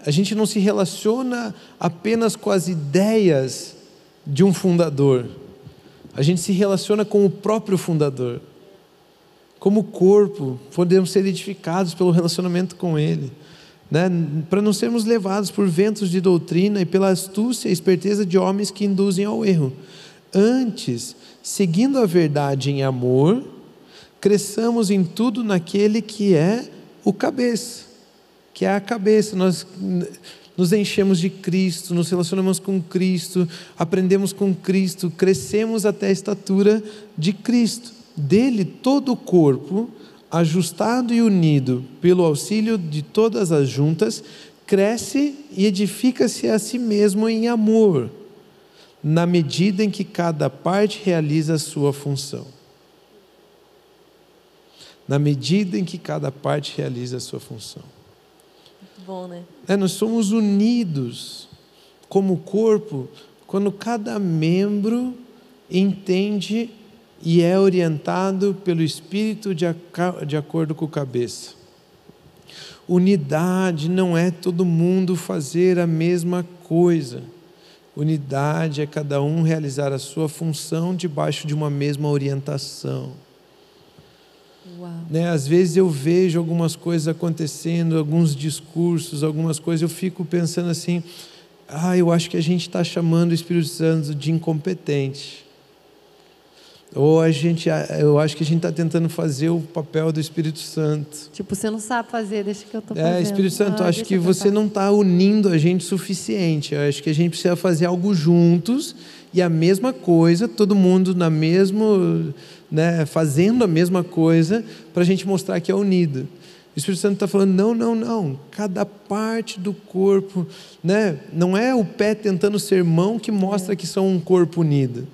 a gente não se relaciona apenas com as ideias de um fundador. A gente se relaciona com o próprio fundador. Como corpo, podemos ser edificados pelo relacionamento com Ele, né? Para não sermos levados por ventos de doutrina e pela astúcia e esperteza de homens que induzem ao erro. Antes, seguindo a verdade em amor, cresçamos em tudo naquele que é o cabeça, que é a cabeça. Nós nos enchemos de Cristo, nos relacionamos com Cristo, aprendemos com Cristo, crescemos até a estatura de Cristo. Dele todo o corpo, ajustado e unido pelo auxílio de todas as juntas, cresce e edifica-se a si mesmo em amor, na medida em que cada parte realiza a sua função. Na medida em que cada parte realiza a sua função. Muito bom, né? Nós somos unidos como corpo quando cada membro entende e é orientado pelo Espírito de acordo com o cabeça. Unidade não é todo mundo fazer a mesma coisa. Unidade é cada um realizar a sua função debaixo de uma mesma orientação. Uau. Às vezes eu vejo algumas coisas acontecendo, alguns discursos, algumas coisas, eu fico pensando assim: eu acho que a gente está chamando o Espírito Santo de incompetente. Ou eu acho que a gente está tentando fazer o papel do Espírito Santo. Tipo, você não sabe fazer, deixa que eu estou fazendo. Espírito Santo, acho que você não está unindo a gente o suficiente. Eu acho que a gente precisa fazer algo juntos, e a mesma coisa, todo mundo fazendo a mesma coisa, para a gente mostrar que é unido. O Espírito Santo está falando: não, cada parte do corpo, não é o pé tentando ser mão que mostra que são um corpo unido.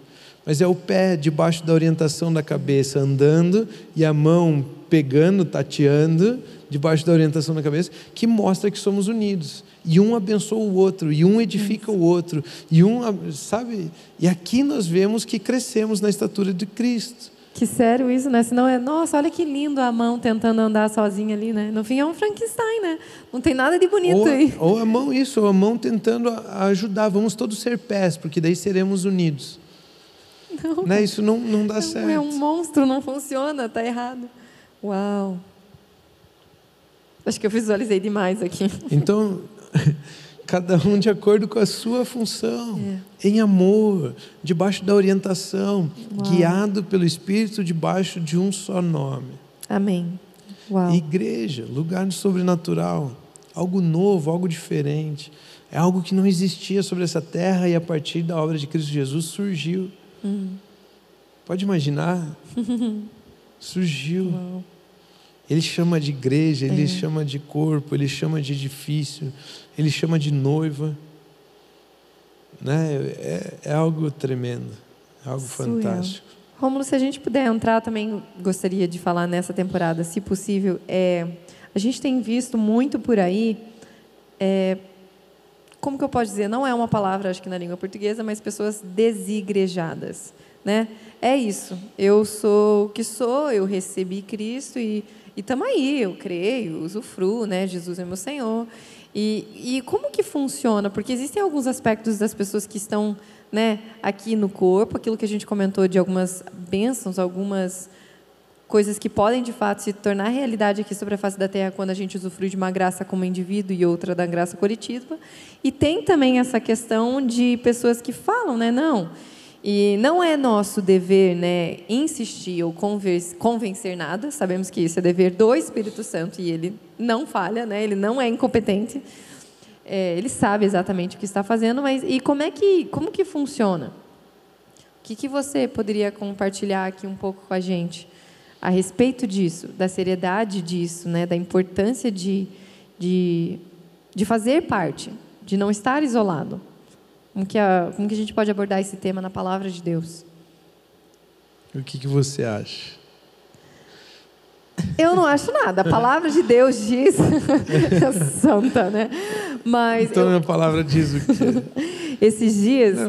Mas é o pé debaixo da orientação da cabeça andando, e a mão pegando, tateando, debaixo da orientação da cabeça, que mostra que somos unidos. E um abençoa o outro, e um edifica o outro, sabe? E aqui nós vemos que crescemos na estatura de Cristo. Que sério isso, né? Senão nossa, olha que lindo a mão tentando andar sozinha ali, né? No fim é um Frankenstein, né? Não tem nada de bonito aí. Ou a mão tentando ajudar. Vamos todos ser pés, porque daí seremos unidos. Não, isso não dá certo. É um monstro, não funciona, está errado. Uau! Acho que eu visualizei demais aqui. Então, cada um de acordo com a sua função, em amor, debaixo da orientação, guiado pelo Espírito, debaixo de um só nome. Amém. Uau. Igreja, lugar do sobrenatural, algo novo, algo diferente. É algo que não existia sobre essa terra, e a partir da obra de Cristo Jesus surgiu. Pode imaginar? Surgiu. Uau. Ele chama de igreja, ele chama de corpo, ele chama de edifício, ele chama de noiva. É algo tremendo, é algo fantástico. Rômulo, se a gente puder entrar, também gostaria de falar nessa temporada, se possível. A gente tem visto muito por aí, como que eu posso dizer? Não é uma palavra, acho que na língua portuguesa, mas pessoas desigrejadas, né? É isso. Eu sou o que sou, eu recebi Cristo e estamos aí, eu creio, usufruo, né? Jesus é meu Senhor. E como que funciona? Porque existem alguns aspectos das pessoas que estão, aqui no corpo, aquilo que a gente comentou de algumas bênçãos, algumas coisas que podem, de fato, se tornar realidade aqui sobre a face da Terra quando a gente usufrui de uma graça como indivíduo e outra da graça coletiva. E tem também essa questão de pessoas que falam, não, E não é nosso dever, né, insistir ou convencer nada. Sabemos que isso é dever do Espírito Santo e ele não falha, né? Ele não é incompetente. Ele sabe exatamente o que está fazendo, mas e como que funciona? O que você poderia compartilhar aqui um pouco com a gente a respeito disso, da seriedade disso, né, da importância de fazer parte, de não estar isolado? Como que a gente pode abordar esse tema na palavra de Deus? O que você acha? Eu não acho nada. A palavra de Deus diz... Santa, né? Mas então a palavra diz o quê? Esses dias,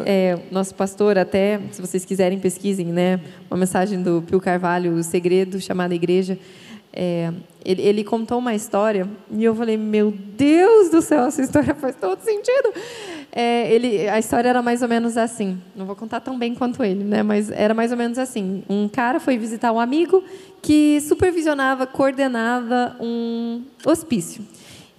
nosso pastor, até, se vocês quiserem, pesquisem, né? Uma mensagem do Pio Carvalho, O Segredo, chamada Igreja. Ele contou uma história e eu falei, meu Deus do céu, essa história faz todo sentido. A história era mais ou menos assim, não vou contar tão bem quanto ele, né? Mas era mais ou menos assim. Um cara foi visitar um amigo que supervisionava, coordenava um hospício.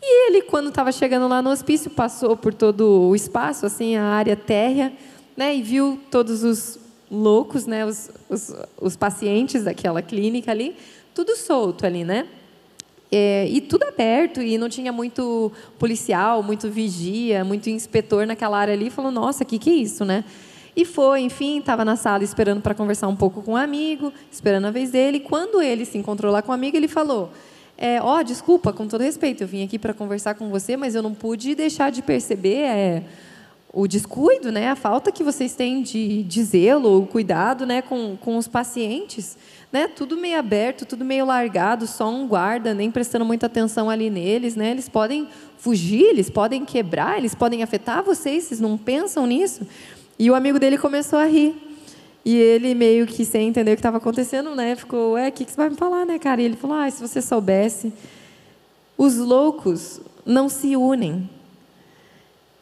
E ele, quando estava chegando lá no hospício, passou por todo o espaço, assim, a área térrea, né? E viu todos os loucos, né? Os pacientes daquela clínica ali, tudo solto ali, né? E tudo aberto, e não tinha muito policial, muito vigia, muito inspetor naquela área ali. Falou, nossa, o que é isso, né? E foi, enfim, estava na sala esperando para conversar um pouco com um amigo, esperando a vez dele. Quando ele se encontrou lá com o amigo, ele falou, desculpa, com todo respeito, eu vim aqui para conversar com você, mas eu não pude deixar de perceber o descuido, né? A falta que vocês têm de zelo, o cuidado, né? com os pacientes. Né? Tudo meio aberto, tudo meio largado, só um guarda, nem prestando muita atenção ali neles, né? Eles podem fugir, eles podem quebrar, eles podem afetar vocês não pensam nisso? E o amigo dele começou a rir. E ele meio que sem entender o que estava acontecendo, né? Ficou, o que você vai me falar, né, cara? E ele falou, se você soubesse, os loucos não se unem.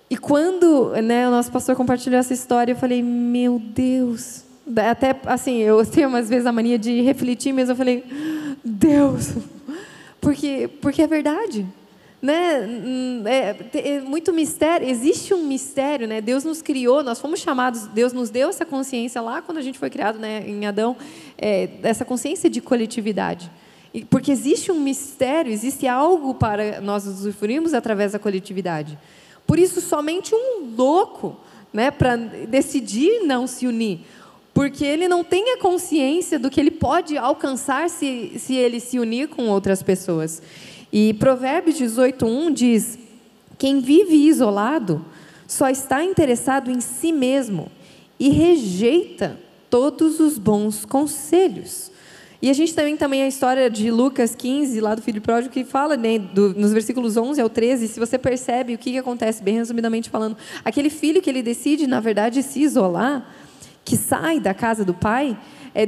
E quando, né, o nosso pastor compartilhou essa história, eu falei, meu Deus... Até, assim, eu tenho umas vezes a mania de refletir, mas eu falei, Deus, porque é verdade, né? É muito mistério, existe um mistério, né? Deus nos criou, nós fomos chamados, Deus nos deu essa consciência lá quando a gente foi criado, né, em Adão, essa consciência de coletividade. Porque existe um mistério, existe algo para nós usufruirmos através da coletividade. Por isso, somente um louco, né, para decidir não se unir, porque ele não tem a consciência do que ele pode alcançar se ele se unir com outras pessoas. E Provérbios 18:1 diz, quem vive isolado só está interessado em si mesmo e rejeita todos os bons conselhos. E a gente também a história de Lucas 15, lá do filho pródigo, que fala, né, nos versículos 11 ao 13, se você percebe o que acontece, bem resumidamente falando, aquele filho que ele decide, na verdade, se isolar, que sai da casa do pai,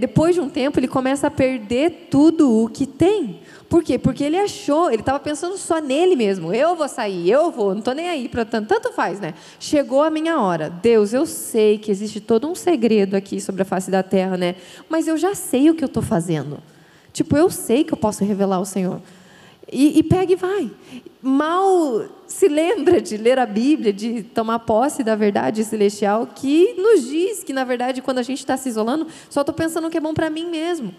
depois de um tempo ele começa a perder tudo o que tem. Por quê? Porque ele estava pensando só nele mesmo. Eu vou sair, não estou nem aí para tanto faz, né? Chegou a minha hora. Deus, eu sei que existe todo um segredo aqui sobre a face da terra, né? Mas eu já sei o que eu estou fazendo. Eu sei que eu posso revelar ao Senhor. E pega e vai. Mal se lembra de ler a Bíblia, de tomar posse da verdade celestial, que nos diz que, na verdade, quando a gente está se isolando, só estou pensando o que é bom para mim mesmo.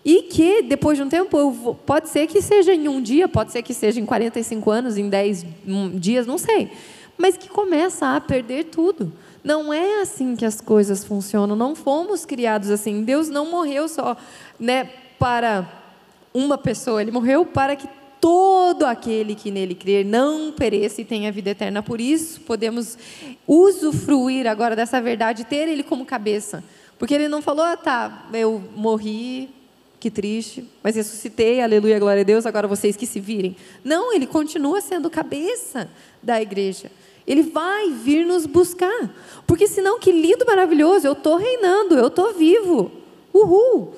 E que, depois de um tempo, pode ser que seja em um dia, pode ser que seja em 45 anos, em 10 dias, não sei. Mas que começa a perder tudo. Não é assim que as coisas funcionam. Não fomos criados assim. Deus não morreu só, né, para uma pessoa. Ele morreu para que todo aquele que nele crer não pereça e tenha vida eterna. Por isso, podemos usufruir agora dessa verdade, ter ele como cabeça. Porque ele não falou, eu morri, que triste, mas ressuscitei, aleluia, glória a Deus, agora vocês que se virem. Não, ele continua sendo cabeça da igreja. Ele vai vir nos buscar. Porque senão, que lindo, maravilhoso, eu estou reinando, eu estou vivo. Uhul!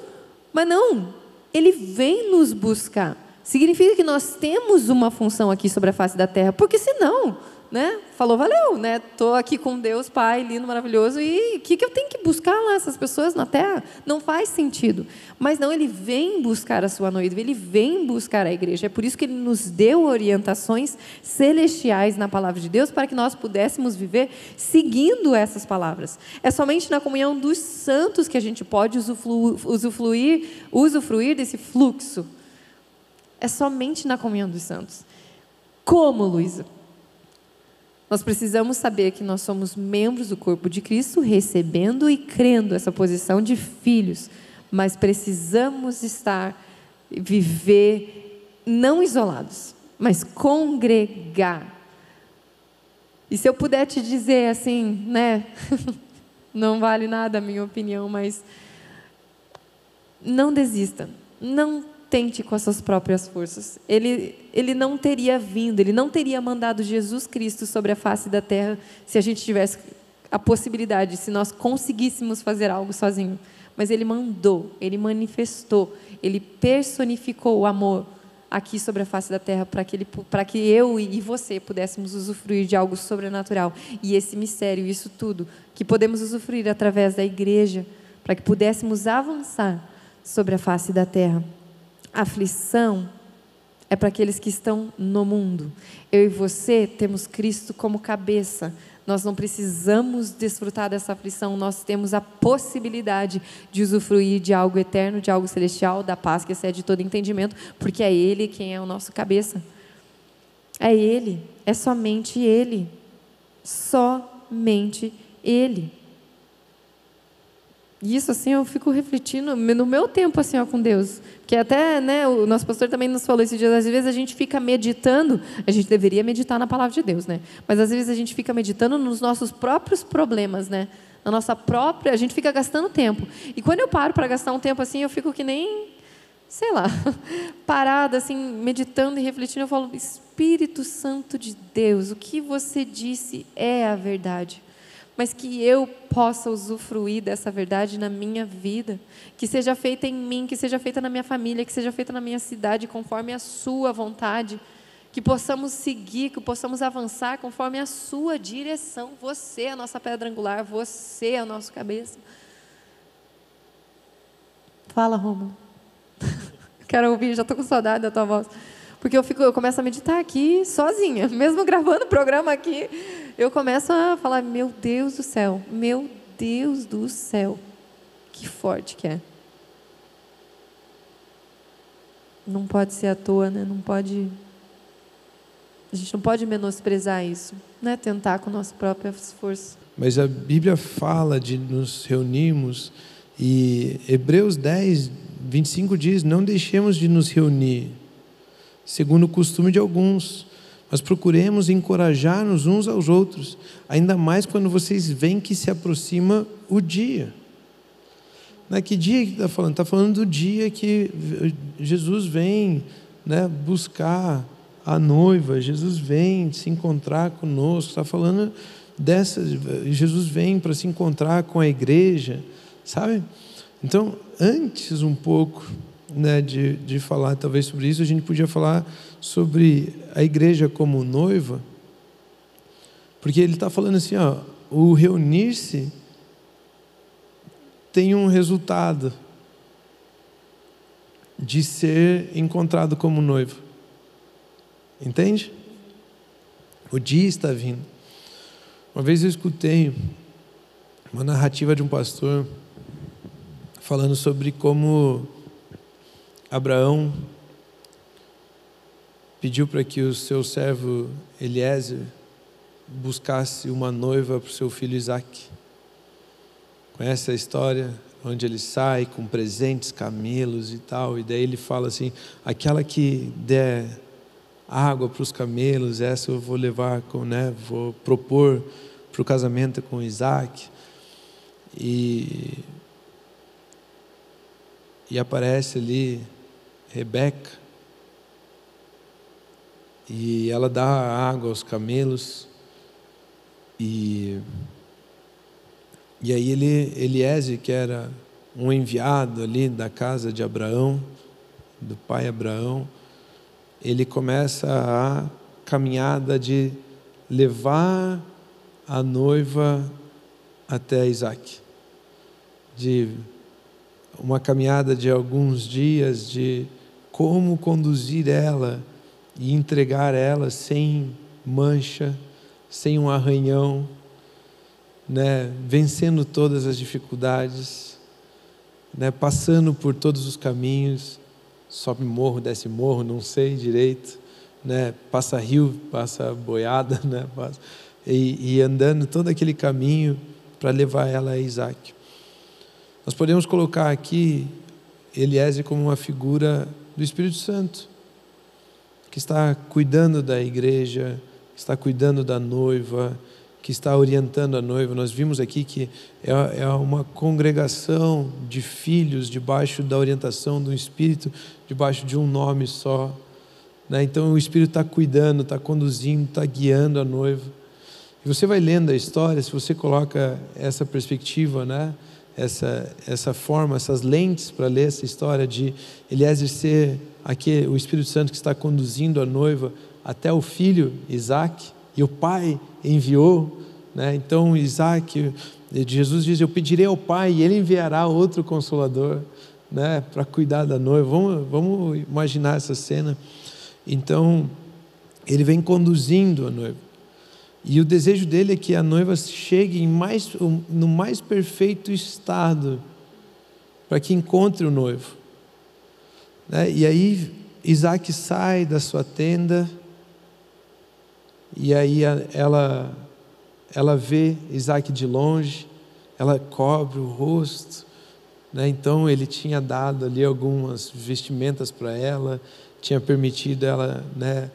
Mas não, ele vem nos buscar. Significa que nós temos uma função aqui sobre a face da terra, porque senão né? Falou, valeu, né? Tô aqui com Deus, Pai, lindo, maravilhoso, e o que eu tenho que buscar lá, essas pessoas na terra? Não faz sentido. Mas não, ele vem buscar a sua noiva, ele vem buscar a igreja. É por isso que ele nos deu orientações celestiais na palavra de Deus, para que nós pudéssemos viver seguindo essas palavras. É somente na comunhão dos santos que a gente pode usufruir desse fluxo. É somente na comunhão dos santos. Como, Luísa? Nós precisamos saber que nós somos membros do corpo de Cristo, recebendo e crendo essa posição de filhos, mas precisamos viver não isolados, mas congregar. E se eu puder te dizer assim, né? Não vale nada a minha opinião, mas não desista, não tente com as suas próprias forças. Ele não teria vindo, ele não teria mandado Jesus Cristo sobre a face da terra se a gente tivesse a possibilidade, se nós conseguíssemos fazer algo sozinho. Mas ele mandou, ele manifestou, ele personificou o amor aqui sobre a face da terra para que eu e você pudéssemos usufruir de algo sobrenatural. E esse mistério, isso tudo, que podemos usufruir através da igreja, para que pudéssemos avançar sobre a face da terra. A aflição é para aqueles que estão no mundo. Eu e você temos Cristo como cabeça. Nós não precisamos desfrutar dessa aflição, nós temos a possibilidade de usufruir de algo eterno, de algo celestial, da paz que excede todo entendimento, porque é Ele quem é o nosso cabeça. É Ele, é somente Ele. Somente Ele. E isso, assim, eu fico refletindo no meu tempo, assim, ó, com Deus. Porque até, né, o nosso pastor também nos falou esses dias, às vezes a gente fica meditando, a gente deveria meditar na palavra de Deus, né? Mas às vezes a gente fica meditando nos nossos próprios problemas, né? Na nossa própria, a gente fica gastando tempo. E quando eu paro para gastar um tempo assim, eu fico que nem, sei lá, parada, assim, meditando e refletindo, eu falo, Espírito Santo de Deus, o que você disse é a verdade. Mas que eu possa usufruir dessa verdade na minha vida, que seja feita em mim, que seja feita na minha família, que seja feita na minha cidade, conforme a sua vontade, que possamos seguir, que possamos avançar conforme a sua direção. Você é a nossa pedra angular, você é o nosso cabeça. Fala, Rômulo. Quero ouvir, já estou com saudade da tua voz. Porque eu começo a meditar aqui sozinha, mesmo gravando o programa aqui, eu começo a falar, meu Deus do céu, que forte que é. Não pode ser à toa, né? A gente não pode menosprezar isso, né? Tentar com nossas próprias forças. Mas a Bíblia fala de nos reunirmos, e Hebreus 10, 25 diz, não deixemos de nos reunir, segundo o costume de alguns, mas procuremos encorajar-nos uns aos outros, ainda mais quando vocês veem que se aproxima o dia. Não é que dia que está falando? Está falando do dia que Jesus vem, né, buscar a noiva, Jesus vem se encontrar conosco, está falando Jesus vem para se encontrar com a igreja, sabe? Então, antes um pouco, né, de falar talvez sobre isso, a gente podia falar sobre a igreja como noiva, porque ele está falando assim, ó, o reunir-se tem um resultado de ser encontrado como noivo, entende? O dia está vindo. Uma vez eu escutei uma narrativa de um pastor falando sobre como Abraão pediu para que o seu servo Eliezer buscasse uma noiva para o seu filho Isaac. Conhece a história? Onde ele sai com presentes, camelos e tal, e daí ele fala assim, aquela que der água para os camelos, essa eu vou levar, vou propor para o casamento com Isaac. E aparece ali Rebeca, e ela dá água aos camelos, e aí Eliezer, que era um enviado ali da casa de Abraão, do pai Abraão, ele começa a caminhada de levar a noiva até Isaac, de uma caminhada de alguns dias, de como conduzir ela e entregar ela sem mancha, sem um arranhão, né? Vencendo todas as dificuldades, né? Passando por todos os caminhos, sobe morro, desce morro, não sei direito, né? Passa rio, passa boiada, né? E andando todo aquele caminho para levar ela a Isaac. Nós podemos colocar aqui Eliezer como uma figura do Espírito Santo, que está cuidando da igreja, que está cuidando da noiva, que está orientando a noiva. Nós vimos aqui que é uma congregação de filhos debaixo da orientação do Espírito, debaixo de um nome só, né? Então o Espírito está cuidando, está conduzindo, está guiando a noiva. E você vai lendo a história, se você coloca essa perspectiva, né? Essa forma, essas lentes para ler essa história de Eliezer ser aqui, o Espírito Santo que está conduzindo a noiva até o filho Isaac, e o pai enviou, né? Então Isaac, Jesus diz: eu pedirei ao pai e ele enviará outro consolador, né? Para cuidar da noiva. Vamos imaginar essa cena. Então ele vem conduzindo a noiva, e o desejo dele é que a noiva chegue no mais perfeito estado, para que encontre o noivo, né? E aí Isaac sai da sua tenda, e aí ela vê Isaac de longe, ela cobre o rosto, né? Então ele tinha dado ali algumas vestimentas para ela, tinha permitido ela, né?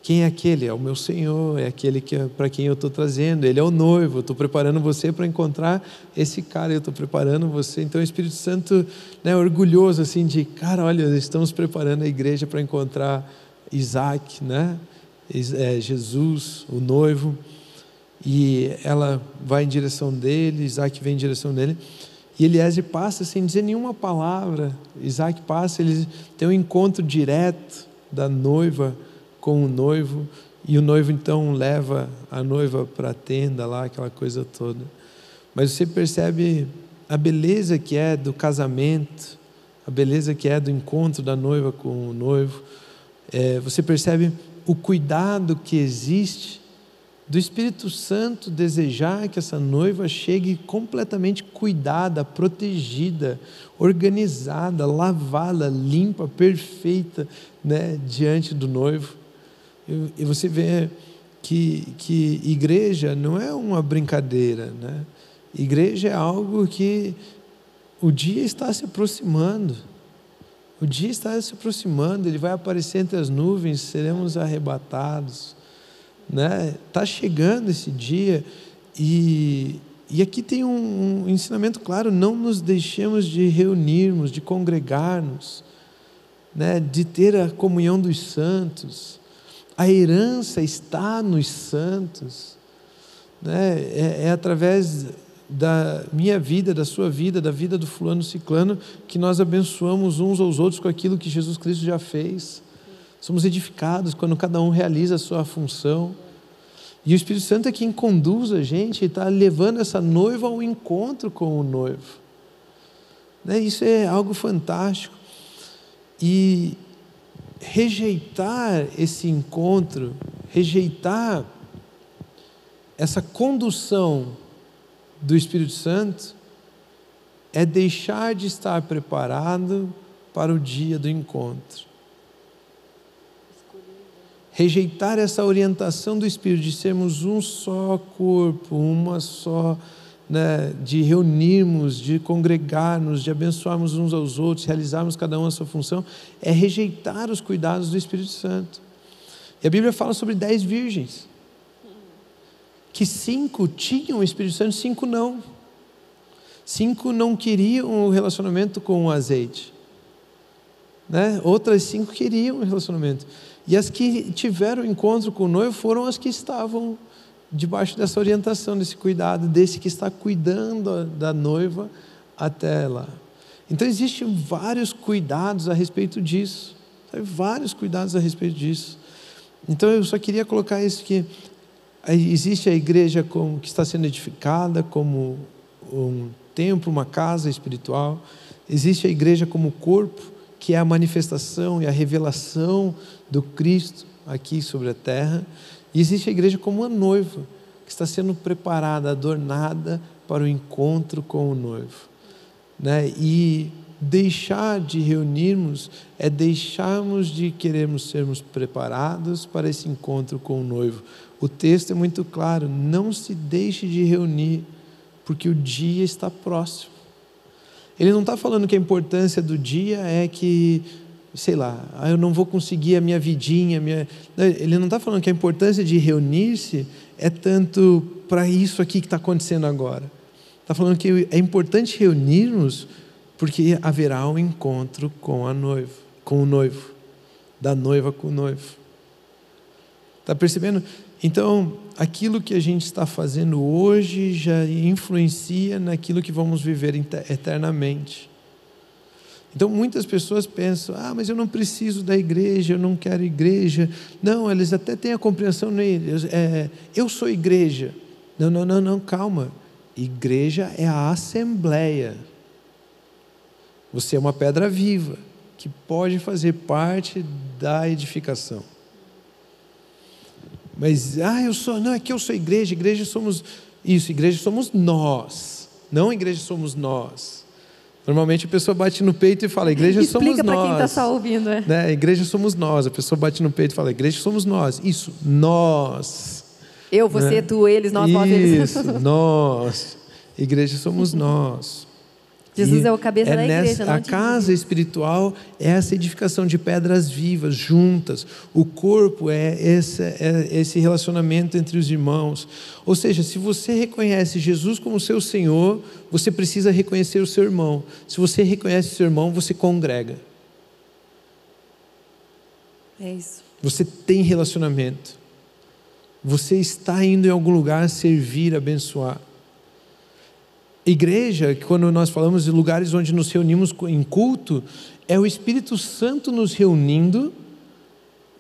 Quem é aquele? É o meu Senhor, é aquele para quem eu estou trazendo, ele é o noivo, eu estou preparando você para encontrar esse cara, eu estou preparando você. Então o Espírito Santo, né, orgulhoso assim de, cara, olha, estamos preparando a igreja para encontrar Isaac, né? Jesus, o noivo. E ela vai em direção dele, Isaac vem em direção dele, e Eliezer passa sem dizer nenhuma palavra. Isaac passa, ele tem um encontro direto da noiva com o noivo, e o noivo então leva a noiva para a tenda lá, aquela coisa toda. Mas você percebe a beleza que é do casamento, a beleza que é do encontro da noiva com o noivo. Você percebe o cuidado que existe do Espírito Santo desejar que essa noiva chegue completamente cuidada, protegida, organizada, lavada, limpa, perfeita, né, diante do noivo. E você vê que igreja não é uma brincadeira, né? Igreja é algo que o dia está se aproximando. O dia está se aproximando, ele vai aparecer entre as nuvens, seremos arrebatados, né? Está chegando esse dia, e aqui tem um ensinamento claro: não nos deixemos de reunirmos, de congregarmos, né? De ter a comunhão dos santos. A herança está nos santos, né? É através da minha vida, da sua vida, da vida do fulano ciclano, que nós abençoamos uns aos outros com aquilo que Jesus Cristo já fez. Somos edificados quando cada um realiza a sua função, e o Espírito Santo é quem conduz a gente e está levando essa noiva ao encontro com o noivo, né? Isso é algo fantástico. E rejeitar esse encontro, rejeitar essa condução do Espírito Santo, é deixar de estar preparado para o dia do encontro. Rejeitar essa orientação do Espírito de sermos um só corpo, uma só, né, de reunirmos, de congregarmos, de abençoarmos uns aos outros, realizarmos cada um a sua função, é rejeitar os cuidados do Espírito Santo. E a Bíblia fala sobre 10 virgens, que 5 tinham o Espírito Santo, 5 não. 5 não queriam o relacionamento com o azeite, né? Outras 5 queriam o relacionamento, e as que tiveram encontro com o noivo foram as que estavam debaixo dessa orientação, desse cuidado, desse que está cuidando da noiva até lá. Então existem vários cuidados a respeito disso, vários cuidados a respeito disso. Então eu só queria colocar isso, que Existe a igreja que está sendo edificada como um templo, uma casa espiritual. Existe a igreja como corpo, que é a manifestação e a revelação do Cristo aqui sobre a terra. E existe a igreja como uma noiva, que está sendo preparada, adornada para o encontro com o noivo, né? E deixar de reunirmos é deixarmos de querermos sermos preparados para esse encontro com o noivo. O texto é muito claro: não se deixe de reunir, porque o dia está próximo. Ele não está falando que a importância do dia é que, sei lá, eu não vou conseguir a minha vidinha. Ele não está falando que a importância de reunir-se é tanto para isso aqui que está acontecendo agora. Está falando que é importante reunirmos porque haverá um encontro com o noivo, da noiva com o noivo. Está percebendo? Então, aquilo que a gente está fazendo hoje já influencia naquilo que vamos viver eternamente. Então, muitas pessoas pensam: mas eu não preciso da igreja, eu não quero igreja. Não, eles até têm a compreensão neles. Eu sou igreja. Não, calma. Igreja é a assembleia. Você é uma pedra viva que pode fazer parte da edificação. Mas, não é que eu sou igreja. Igreja somos isso, igreja somos nós. Não igreja somos nós. Normalmente a pessoa bate no peito e fala: igreja somos nós. Explica para quem está só ouvindo. Né? Igreja somos nós. A pessoa bate no peito e fala: igreja somos nós. Isso, nós. Eu, você, né? Tu, eles, nós, vós, eles. Isso, nós. Igreja somos nós. Jesus é o cabeça da igreja. A casa espiritual é essa edificação de pedras vivas, juntas. O corpo é esse relacionamento entre os irmãos. Ou seja, se você reconhece Jesus como seu Senhor, você precisa reconhecer o seu irmão. Se você reconhece o seu irmão, você congrega. É isso. Você tem relacionamento. Você está indo em algum lugar servir, abençoar. Igreja, quando nós falamos de lugares onde nos reunimos em culto, é o Espírito Santo nos reunindo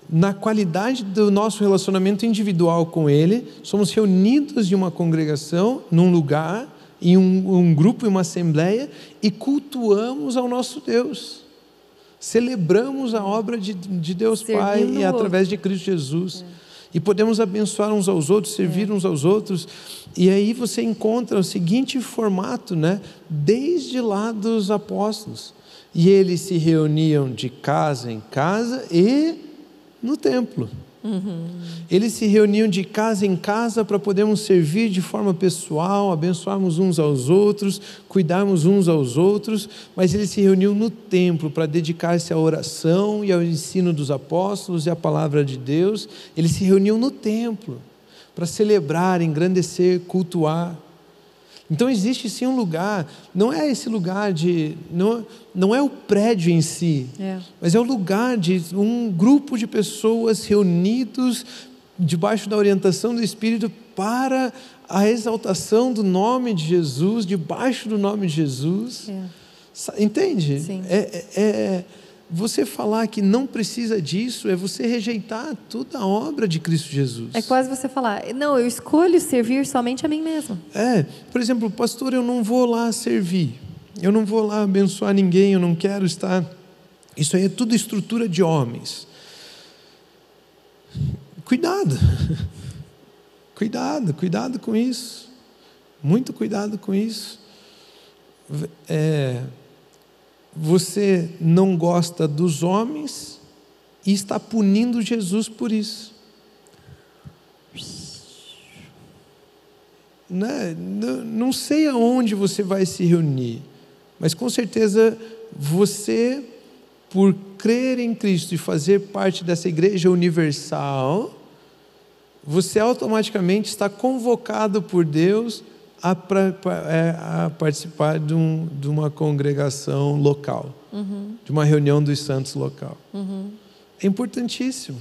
na qualidade do nosso relacionamento individual com Ele. Somos reunidos em uma congregação, num lugar, em um grupo, em uma assembleia, e cultuamos ao nosso Deus. Celebramos a obra de Deus Pai e através de Cristo Jesus. E podemos abençoar uns aos outros, servir uns aos outros. E aí você encontra o seguinte formato, né? Desde lá dos apóstolos. E eles se reuniam de casa em casa e no templo. Eles se reuniam de casa em casa para podermos servir de forma pessoal, abençoarmos uns aos outros, cuidarmos uns aos outros, mas eles se reuniam no templo para dedicar-se à oração e ao ensino dos apóstolos e à palavra de Deus. Eles se reuniam no templo para celebrar, engrandecer, cultuar. Então existe sim um lugar, não é esse lugar não é o prédio em si, mas é o lugar de um grupo de pessoas reunidos debaixo da orientação do Espírito para a exaltação do nome de Jesus, debaixo do nome de Jesus. Entende? Sim. Você falar que não precisa disso é você rejeitar toda a obra de Cristo Jesus. É quase você falar: não, eu escolho servir somente a mim mesmo. Por exemplo, pastor, eu não vou lá servir, eu não vou lá abençoar ninguém, eu não quero estar. Isso aí é tudo estrutura de homens. Cuidado. Cuidado com isso. Muito cuidado com isso. Você não gosta dos homens e está punindo Jesus por isso. Não sei aonde você vai se reunir, mas com certeza você, por crer em Cristo e fazer parte dessa igreja universal, você automaticamente está convocado por Deus a participar de uma congregação local, de uma reunião dos santos local. É importantíssimo.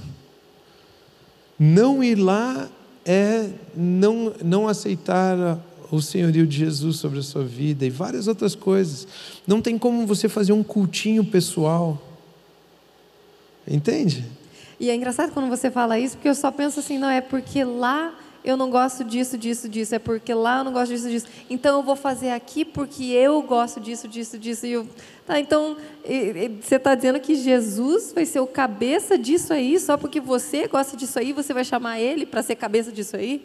Não ir lá é não aceitar o senhorio de Jesus sobre a sua vida e várias outras coisas. Não tem como você fazer um cultinho pessoal. Entende? E é engraçado quando você fala isso, porque eu só penso assim: não, é porque lá eu não gosto disso, é porque lá eu não gosto disso. Então eu vou fazer aqui porque eu gosto disso. Então você está dizendo que Jesus vai ser o cabeça disso aí, só porque você gosta disso aí, você vai chamar ele para ser cabeça disso aí,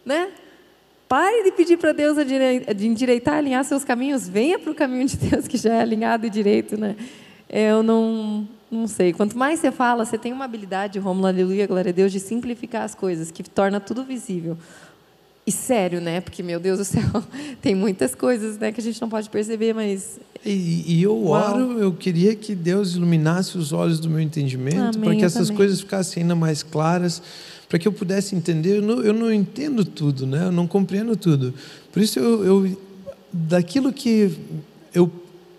né? Pare de pedir para Deus de endireitar, alinhar seus caminhos, venha para o caminho de Deus que já é alinhado e direito, né? Eu não sei. Quanto mais você fala, você tem uma habilidade, Rômulo, aleluia, glória a Deus, de simplificar as coisas, que torna tudo visível. E sério, né? Porque, meu Deus do céu, tem muitas coisas, né, que a gente não pode perceber, mas... E eu oro, eu queria que Deus iluminasse os olhos do meu entendimento, para que essas coisas ficassem ainda mais claras, para que eu pudesse entender. Eu não entendo tudo, né? Eu não compreendo tudo. Por isso, daquilo que eu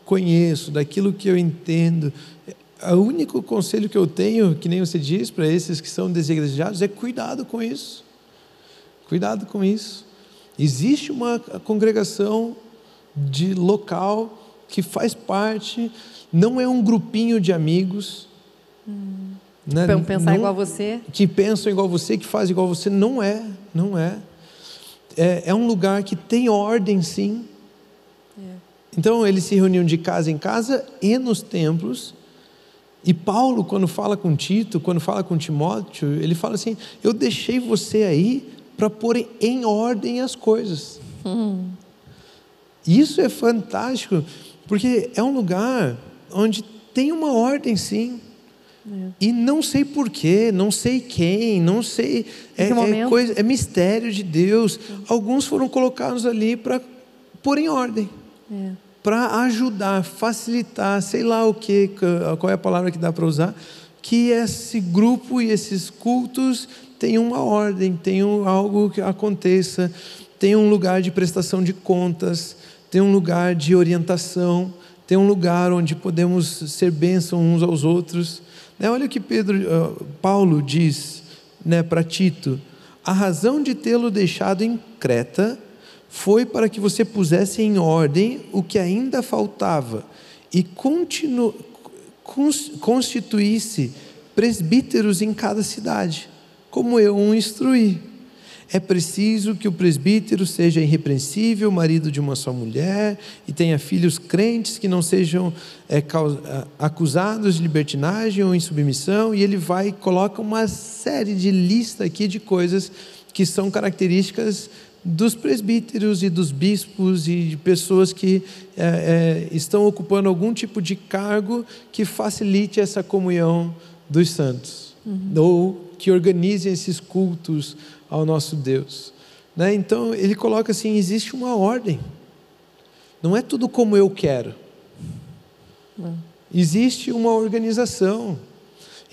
conheço, daquilo que eu entendo, o único conselho que eu tenho, que nem você diz, para esses que são desigrejados, é cuidado com isso. Cuidado com isso. Existe uma congregação de local que faz parte, não é um grupinho de amigos, né? Pensar igual a você, que pensam igual você, que fazem igual você, não é. É um lugar que tem ordem, sim. Então eles se reuniam de casa em casa e nos templos. E Paulo, quando fala com Tito, quando fala com Timóteo, ele fala assim: eu deixei você aí para pôr em ordem as coisas. Isso é fantástico, porque é um lugar onde tem uma ordem, sim. E não sei porquê, não sei quem, não sei, é mistério de Deus. Alguns foram colocados ali para pôr em ordem, para ajudar, facilitar, sei lá o que, qual é a palavra que dá para usar, que esse grupo e esses cultos tenham uma ordem, tenham algo que aconteça, tenham um lugar de prestação de contas, tenham um lugar de orientação, tem um lugar onde podemos ser bênção uns aos outros. Olha o que Paulo diz, né, para Tito: a razão de tê-lo deixado em Creta foi para que você pusesse em ordem o que ainda faltava e constituísse presbíteros em cada cidade, como eu o instruí. É preciso que o presbítero seja irrepreensível, marido de uma só mulher, e tenha filhos crentes que não sejam acusados de libertinagem ou insubmissão. E ele vai e coloca uma série de lista aqui de coisas que são características dos presbíteros e dos bispos e de pessoas que estão ocupando algum tipo de cargo que facilite essa comunhão dos santos, ou que organizem esses cultos ao nosso Deus, né? Então ele coloca assim: existe uma ordem, não é tudo como eu quero, existe uma organização.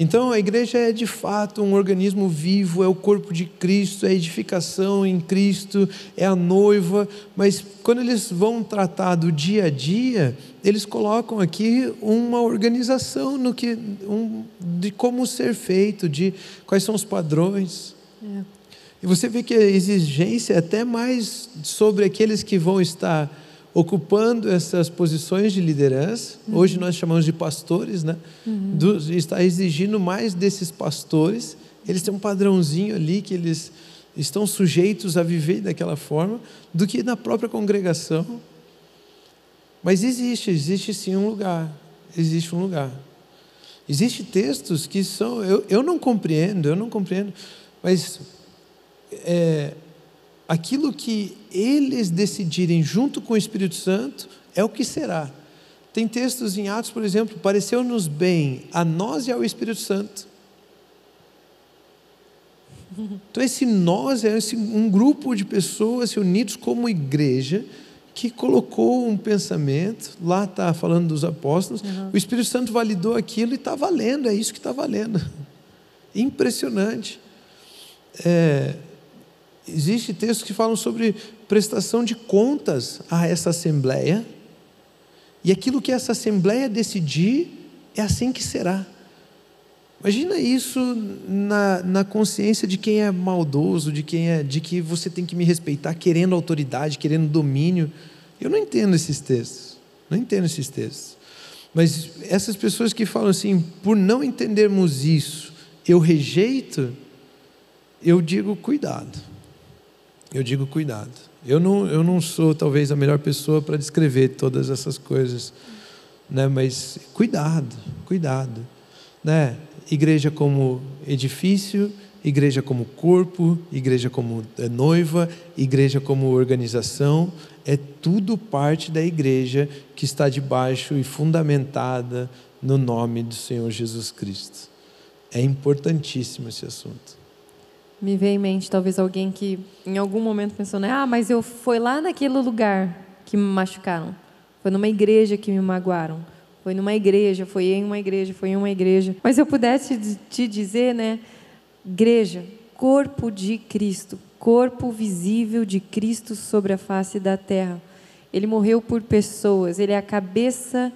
Então a igreja é de fato um organismo vivo, é o corpo de Cristo, é a edificação em Cristo, é a noiva. Mas quando eles vão tratar do dia a dia, eles colocam aqui uma organização de como ser feito, de quais são os padrões. E você vê que a exigência é até mais sobre aqueles que vão estar ocupando essas posições de liderança. Hoje nós chamamos de pastores, né? Está exigindo mais desses pastores. Eles têm um padrãozinho ali que eles estão sujeitos a viver daquela forma, do que na própria congregação. Mas existe sim um lugar. Existe um lugar. Existem textos que são... Eu não compreendo, mas... aquilo que eles decidirem junto com o Espírito Santo é o que será. Tem textos em Atos, por exemplo: pareceu-nos bem a nós e ao Espírito Santo. Então esse nós é um grupo de pessoas reunidos como igreja, que colocou um pensamento. Lá está falando dos apóstolos, o Espírito Santo validou aquilo e está valendo, é isso que está valendo. Impressionante. Existem textos que falam sobre prestação de contas a essa assembleia, e aquilo que essa assembleia decidir, é assim que será. Imagina isso na consciência de quem é maldoso, de que você tem que me respeitar, querendo autoridade, querendo domínio. Eu não entendo esses textos, mas essas pessoas que falam assim: por não entendermos isso, eu rejeito, eu digo: cuidado. eu digo cuidado. Eu não sou talvez a melhor pessoa para descrever todas essas coisas, né? Mas cuidado, né? Igreja como edifício, igreja como corpo, igreja como noiva, igreja como organização, é tudo parte da igreja que está debaixo e fundamentada no nome do Senhor Jesus Cristo. É importantíssimo esse assunto. Me veio em mente talvez alguém que em algum momento pensou, né? Mas eu fui lá naquele lugar que me machucaram. Foi numa igreja que me magoaram. Foi em uma igreja. Mas se eu pudesse te dizer, né? Igreja, corpo de Cristo, corpo visível de Cristo sobre a face da terra. Ele morreu por pessoas, ele é a cabeça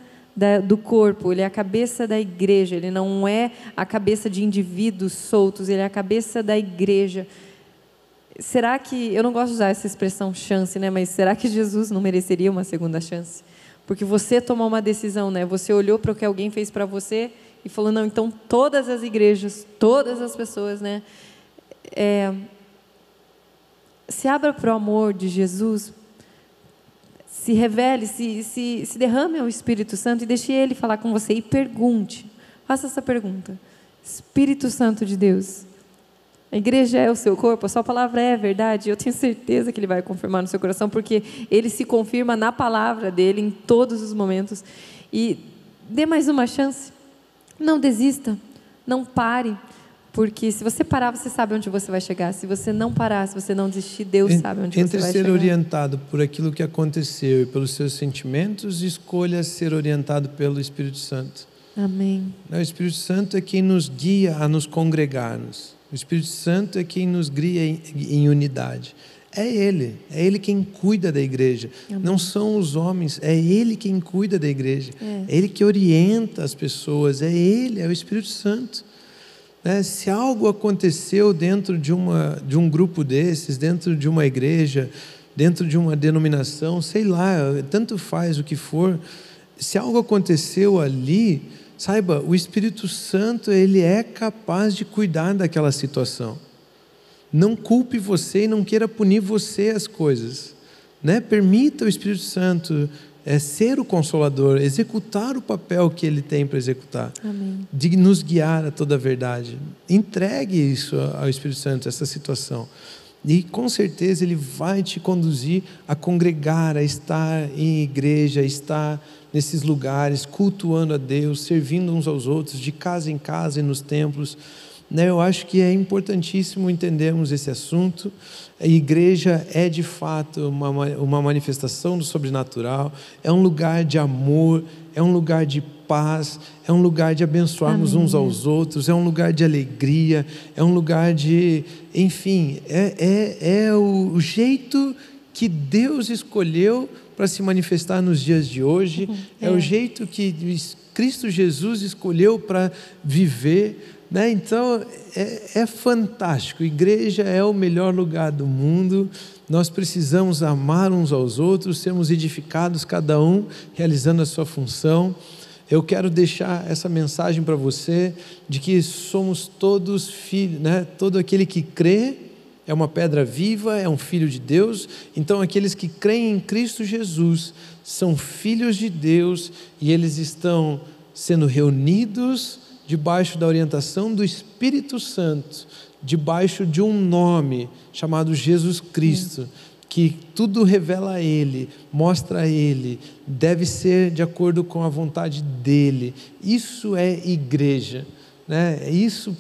do corpo, ele é a cabeça da igreja, ele não é a cabeça de indivíduos soltos, ele é a cabeça da igreja. Será que, eu não gosto de usar essa expressão chance, né? Mas será que Jesus não mereceria uma segunda chance? Porque você tomou uma decisão, né? Você olhou para o que alguém fez para você e falou, não, então todas as igrejas, todas as pessoas, né? Se abra para o amor de Jesus, se revele, se derrame ao Espírito Santo e deixe Ele falar com você e pergunte, faça essa pergunta: Espírito Santo de Deus, a igreja é o seu corpo? A sua palavra é verdade? Eu tenho certeza que Ele vai confirmar no seu coração, porque Ele se confirma na palavra dEle em todos os momentos. E dê mais uma chance, não desista, não pare, porque se você parar, você sabe onde você vai chegar. Se você não parar, se você não desistir, Deus sabe onde você vai chegar. Entre ser orientado por aquilo que aconteceu e pelos seus sentimentos, escolha ser orientado pelo Espírito Santo. Amém. O Espírito Santo é quem nos guia a nos congregarmos. O Espírito Santo é quem nos guia em unidade. É Ele quem cuida da igreja. Amém. Não são os homens, é Ele quem cuida da igreja. É Ele que orienta as pessoas, é o Espírito Santo. Se algo aconteceu dentro de um grupo desses, dentro de uma igreja, dentro de uma denominação, sei lá, tanto faz o que for, se algo aconteceu ali, saiba, o Espírito Santo, Ele é capaz de cuidar daquela situação. Não culpe você e não queira punir você as coisas, né? Permita o Espírito Santo ser o Consolador, executar o papel que Ele tem para executar. Amém. De nos guiar a toda a verdade. Entregue isso ao Espírito Santo, essa situação. E com certeza Ele vai te conduzir a congregar, a estar em igreja, a estar nesses lugares, cultuando a Deus, servindo uns aos outros, de casa em casa e nos templos. Eu acho que é importantíssimo entendermos esse assunto. A igreja é de fato uma manifestação do sobrenatural, é um lugar de amor, é um lugar de paz, é um lugar de abençoarmos uns aos outros, é um lugar de alegria, é um lugar de, enfim, é o jeito que Deus escolheu para se manifestar nos dias de hoje, é o jeito que Cristo Jesus escolheu para viver. Então é fantástico. Igreja é o melhor lugar do mundo. Nós precisamos amar uns aos outros, sermos edificados, cada um realizando a sua função. Eu quero deixar essa mensagem para você de que somos todos filhos, né? Todo aquele que crê é uma pedra viva, é um filho de Deus. Então aqueles que creem em Cristo Jesus são filhos de Deus e eles estão sendo reunidos debaixo da orientação do Espírito Santo, debaixo de um nome chamado Jesus Cristo, que tudo revela a Ele, mostra a Ele, deve ser de acordo com a vontade dEle. Isso é igreja, né? Isso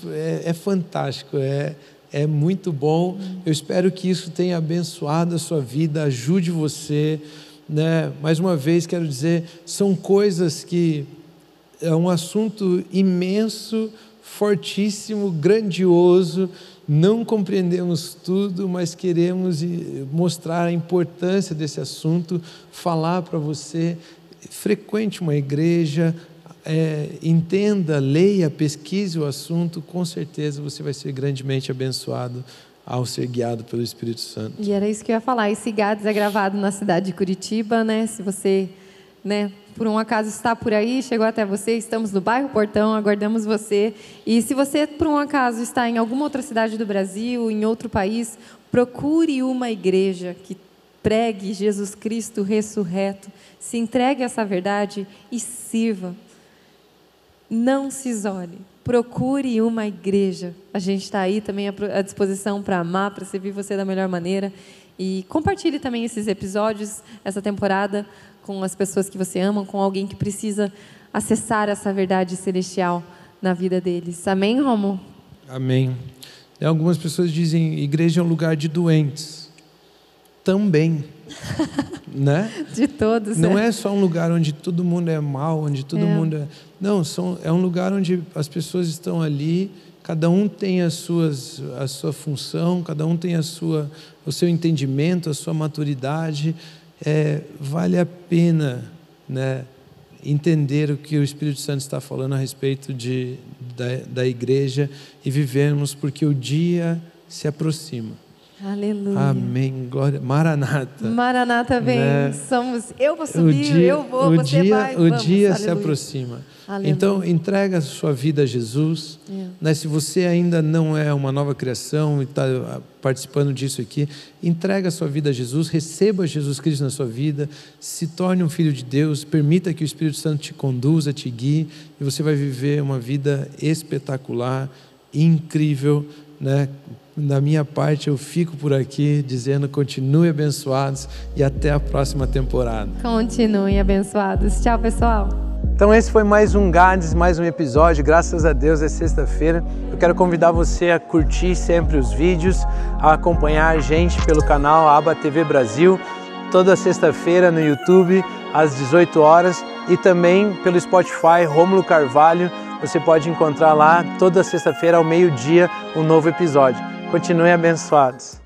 é fantástico, é muito bom. Eu espero que isso tenha abençoado a sua vida, ajude você, né? Mais uma vez quero dizer, são coisas que é um assunto imenso, fortíssimo, grandioso. Não compreendemos tudo, mas queremos mostrar a importância desse assunto, falar para você. Frequente uma igreja, entenda, leia, pesquise o assunto. Com certeza você vai ser grandemente abençoado ao ser guiado pelo Espírito Santo. E era isso que eu ia falar. Esse GADS é gravado na cidade de Curitiba, né? Se você, né, por um acaso está por aí, chegou até você, estamos no bairro Portão, aguardamos você. E se você, por um acaso, está em alguma outra cidade do Brasil, em outro país, procure uma igreja que pregue Jesus Cristo ressurreto, se entregue a essa verdade e sirva. Não se isole. Procure uma igreja. A gente está aí também à disposição para amar, para servir você da melhor maneira. E compartilhe também esses episódios, essa temporada, com as pessoas que você ama, com alguém que precisa acessar essa verdade celestial na vida deles. Amém, Romo? Amém. Algumas pessoas dizem igreja é um lugar de doentes. Também. Né? De todos. Não é só um lugar onde todo mundo é mau, onde todo mundo é... Não, é um lugar onde as pessoas estão ali, cada um tem a sua função, cada um tem o seu entendimento, a sua maturidade. Vale a pena, né, entender o que o Espírito Santo está falando a respeito da igreja e vivermos, porque o dia se aproxima. Aleluia. Amém. Glória. Maranata. Maranata vem. Né? Eu vou subir, eu vou, você vai. O dia Aleluia. se aproxima. Aleluia. Então, entrega a sua vida a Jesus. Né? Se você ainda não é uma nova criação e está participando disso aqui, entrega a sua vida a Jesus, receba Jesus Cristo na sua vida, se torne um filho de Deus, permita que o Espírito Santo te conduza, te guie, e você vai viver uma vida espetacular, incrível, né? Da minha parte, eu fico por aqui dizendo: continue abençoados e até a próxima temporada. Continuem abençoados. Tchau, pessoal. Então esse foi mais um Gades, mais um episódio. Graças a Deus é sexta-feira. Eu quero convidar você a curtir sempre os vídeos, a acompanhar a gente pelo canal Aba TV Brasil, toda sexta-feira no YouTube, às 18 horas, e também pelo Spotify, Rômulo Carvalho. Você pode encontrar lá toda sexta-feira ao meio-dia um novo episódio. Continuem abençoados.